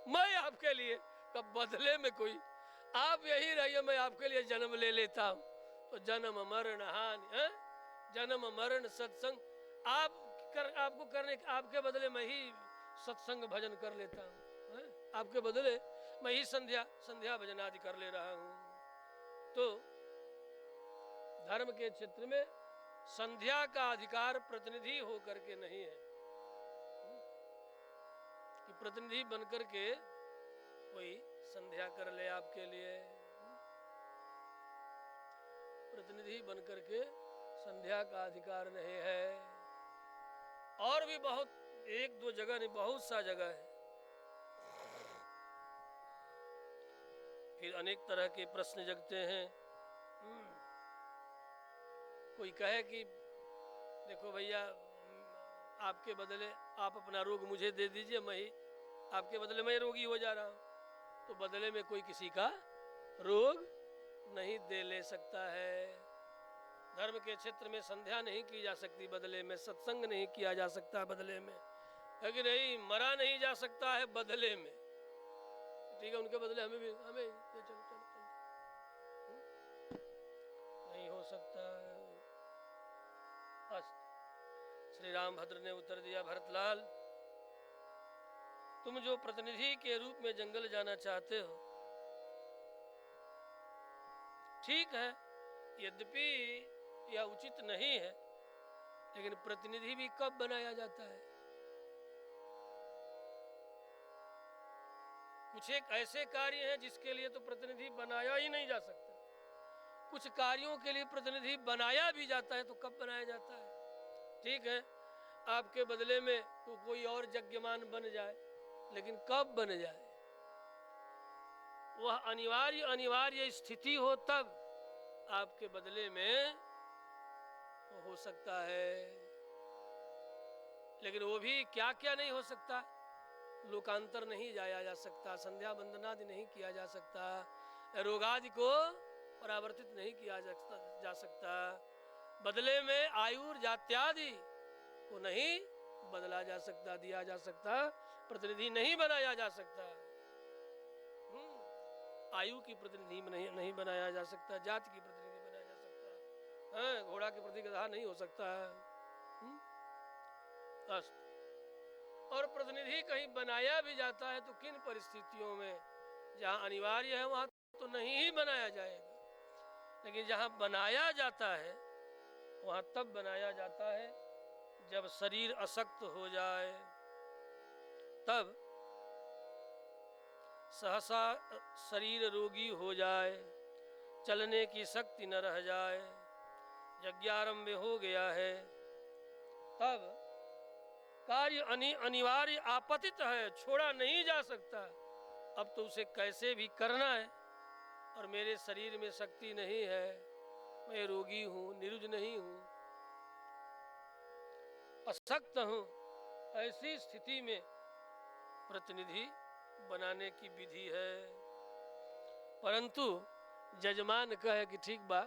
मैं आपके लिए, कब बदले में कोई आप यही रहिए, मैं आपके लिए जन्म ले लेता हूँ। तो जन्म मरण हानि, जन्म मरण सत्संग आपको करने, आपके बदले मैं ही सत्संग भजन कर लेता हूँ, आपके बदले मैं ही संध्या भजन आदि कर ले रहा हूँ। तो धर्म के क्षेत्र में संध्या का अधिकार प्रतिनिधि हो करके नहीं है कि प्रतिनिधि बनकर के कोई संध्या कर ले आपके लिए। प्रतिनिधि बनकर के संध्या का अधिकार नहीं है। और भी बहुत, एक दो जगह नहीं, बहुत सा जगह है। फिर अनेक तरह के प्रश्न जगते हैं। कोई कहे कि देखो भैया, आपके बदले आप अपना रोग मुझे दे दीजिए, मैं ही आपके बदले मैं रोगी हो जा रहा हूँ, तो बदले में कोई किसी का रोग नहीं दे ले सकता है। धर्म के क्षेत्र में संध्या नहीं की जा सकती बदले में, सत्संग नहीं किया जा सकता बदले में, है कि नहीं, मरा नहीं जा सकता है बदले में। ठीक है, उनके बदले हमें चल चल चल नहीं हो सकता। श्री रामभद्र ने उत्तर दिया, भरतलाल, तुम जो प्रतिनिधि के रूप में जंगल जाना चाहते हो, ठीक है, यद्यपि यह उचित नहीं है, लेकिन प्रतिनिधि भी कब बनाया जाता है? कुछ एक ऐसे कार्य हैं जिसके लिए तो प्रतिनिधि बनाया ही नहीं जा सकता। कुछ कार्यों के लिए प्रतिनिधि बनाया भी जाता है, तो कब बनाया जाता है? ठीक है, आपके बदले में तो कोई और यज्ञमान बन जाए, लेकिन कब बन जाए? वह अनिवार्य स्थिति हो तब आपके बदले में हो सकता है। लेकिन वो भी क्या क्या नहीं हो सकता? लोकांतर नहीं जाया जा सकता, संध्या वंदनादि नहीं किया जा सकता, रोगादि को परावर्तित नहीं किया जा सकता, बदले में आयु जात्यादि को नहीं बदला जा सकता, दिया जा सकता, प्रतिनिधि नहीं बनाया जा सकता। आयु की प्रतिनिधि नहीं बनाया जा सकता, जाति की प्रतिनिधि बनाया जा सकता, घोड़ा के प्रति गधा नहीं हो सकता है। और प्रतिनिधि कहीं बनाया भी जाता है तो किन परिस्थितियों में? जहाँ अनिवार्य है वहाँ तो नहीं ही बनाया जाएगा, लेकिन जहाँ बनाया जाता है वहाँ तब बनाया जाता है जब शरीर अशक्त हो जाए, तब सहसा शरीर रोगी हो जाए, चलने की शक्ति न रह जाए, यज्ञारंभ हो गया है, तब कार्य अनिवार्य आपतित है, छोड़ा नहीं जा सकता, अब तो उसे कैसे भी करना है, और मेरे शरीर में शक्ति नहीं है, मैं रोगी हूँ, निरुज नहीं हूँ, अशक्त हूँ, ऐसी स्थिति में प्रतिनिधि बनाने की विधि है। परंतु जजमान कहे कि ठीक बा,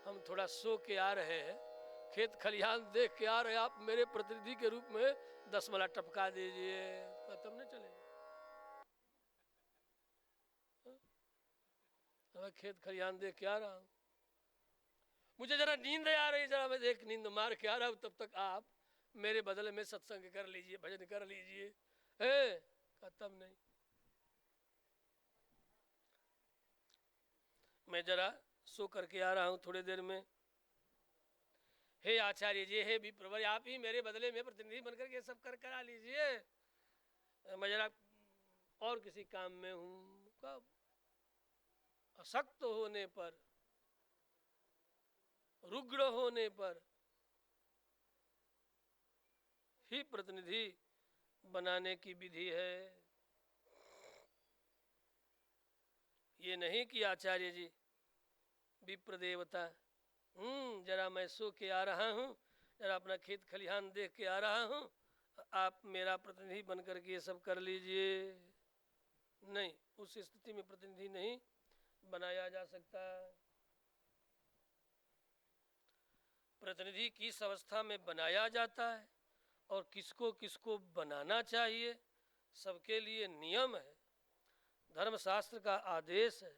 हम थोड़ा सो के आ रहे हैं, खेत खलिहान देख के आ रहे हैं, आप मेरे प्रतिनिधि के रूप में 10 मला टपका दीजिए, तब नहीं चलेगा। मैं खेत खलिहान देख के आ रहा हूँ, मुझे जरा नींद आ रही, जरा मैं एक नींद मार के आ रहा हूँ, तब तक आप मेरे बदले में सत्संग कर लीजिए, भजन कर लीजिए, तब नहीं। मैं जरा सो करके आ रहा हूँ थोड़ी देर में, हे आचार्य जी, हे भी प्रवर, आप ही मेरे बदले में प्रतिनिधि बनकर के सब करा लीजिए, मैं जरा और किसी काम में हूँ। कब? अशक्त होने पर, रुग्ण होने पर ही प्रतिनिधि बनाने की विधि है। ये नहीं कि आचार्य जी विप्र देवता जरा मैं सो के आ रहा हूँ, जरा अपना खेत खलिहान देख के आ रहा हूँ, आप मेरा प्रतिनिधि बन करके ये सब कर लीजिए। नहीं, उस स्थिति में प्रतिनिधि नहीं बनाया जा सकता। प्रतिनिधि किस अवस्था में बनाया जाता है और किसको किसको बनाना चाहिए, सबके लिए नियम है, धर्मशास्त्र का आदेश है,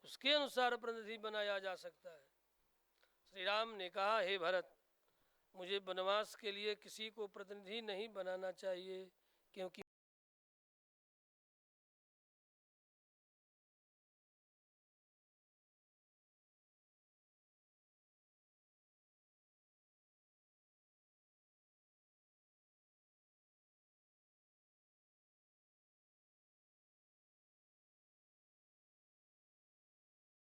उसके अनुसार प्रतिनिधि बनाया जा सकता है। श्री राम ने कहा, हे भरत, मुझे वनवास के लिए किसी को प्रतिनिधि नहीं बनाना चाहिए, क्योंकि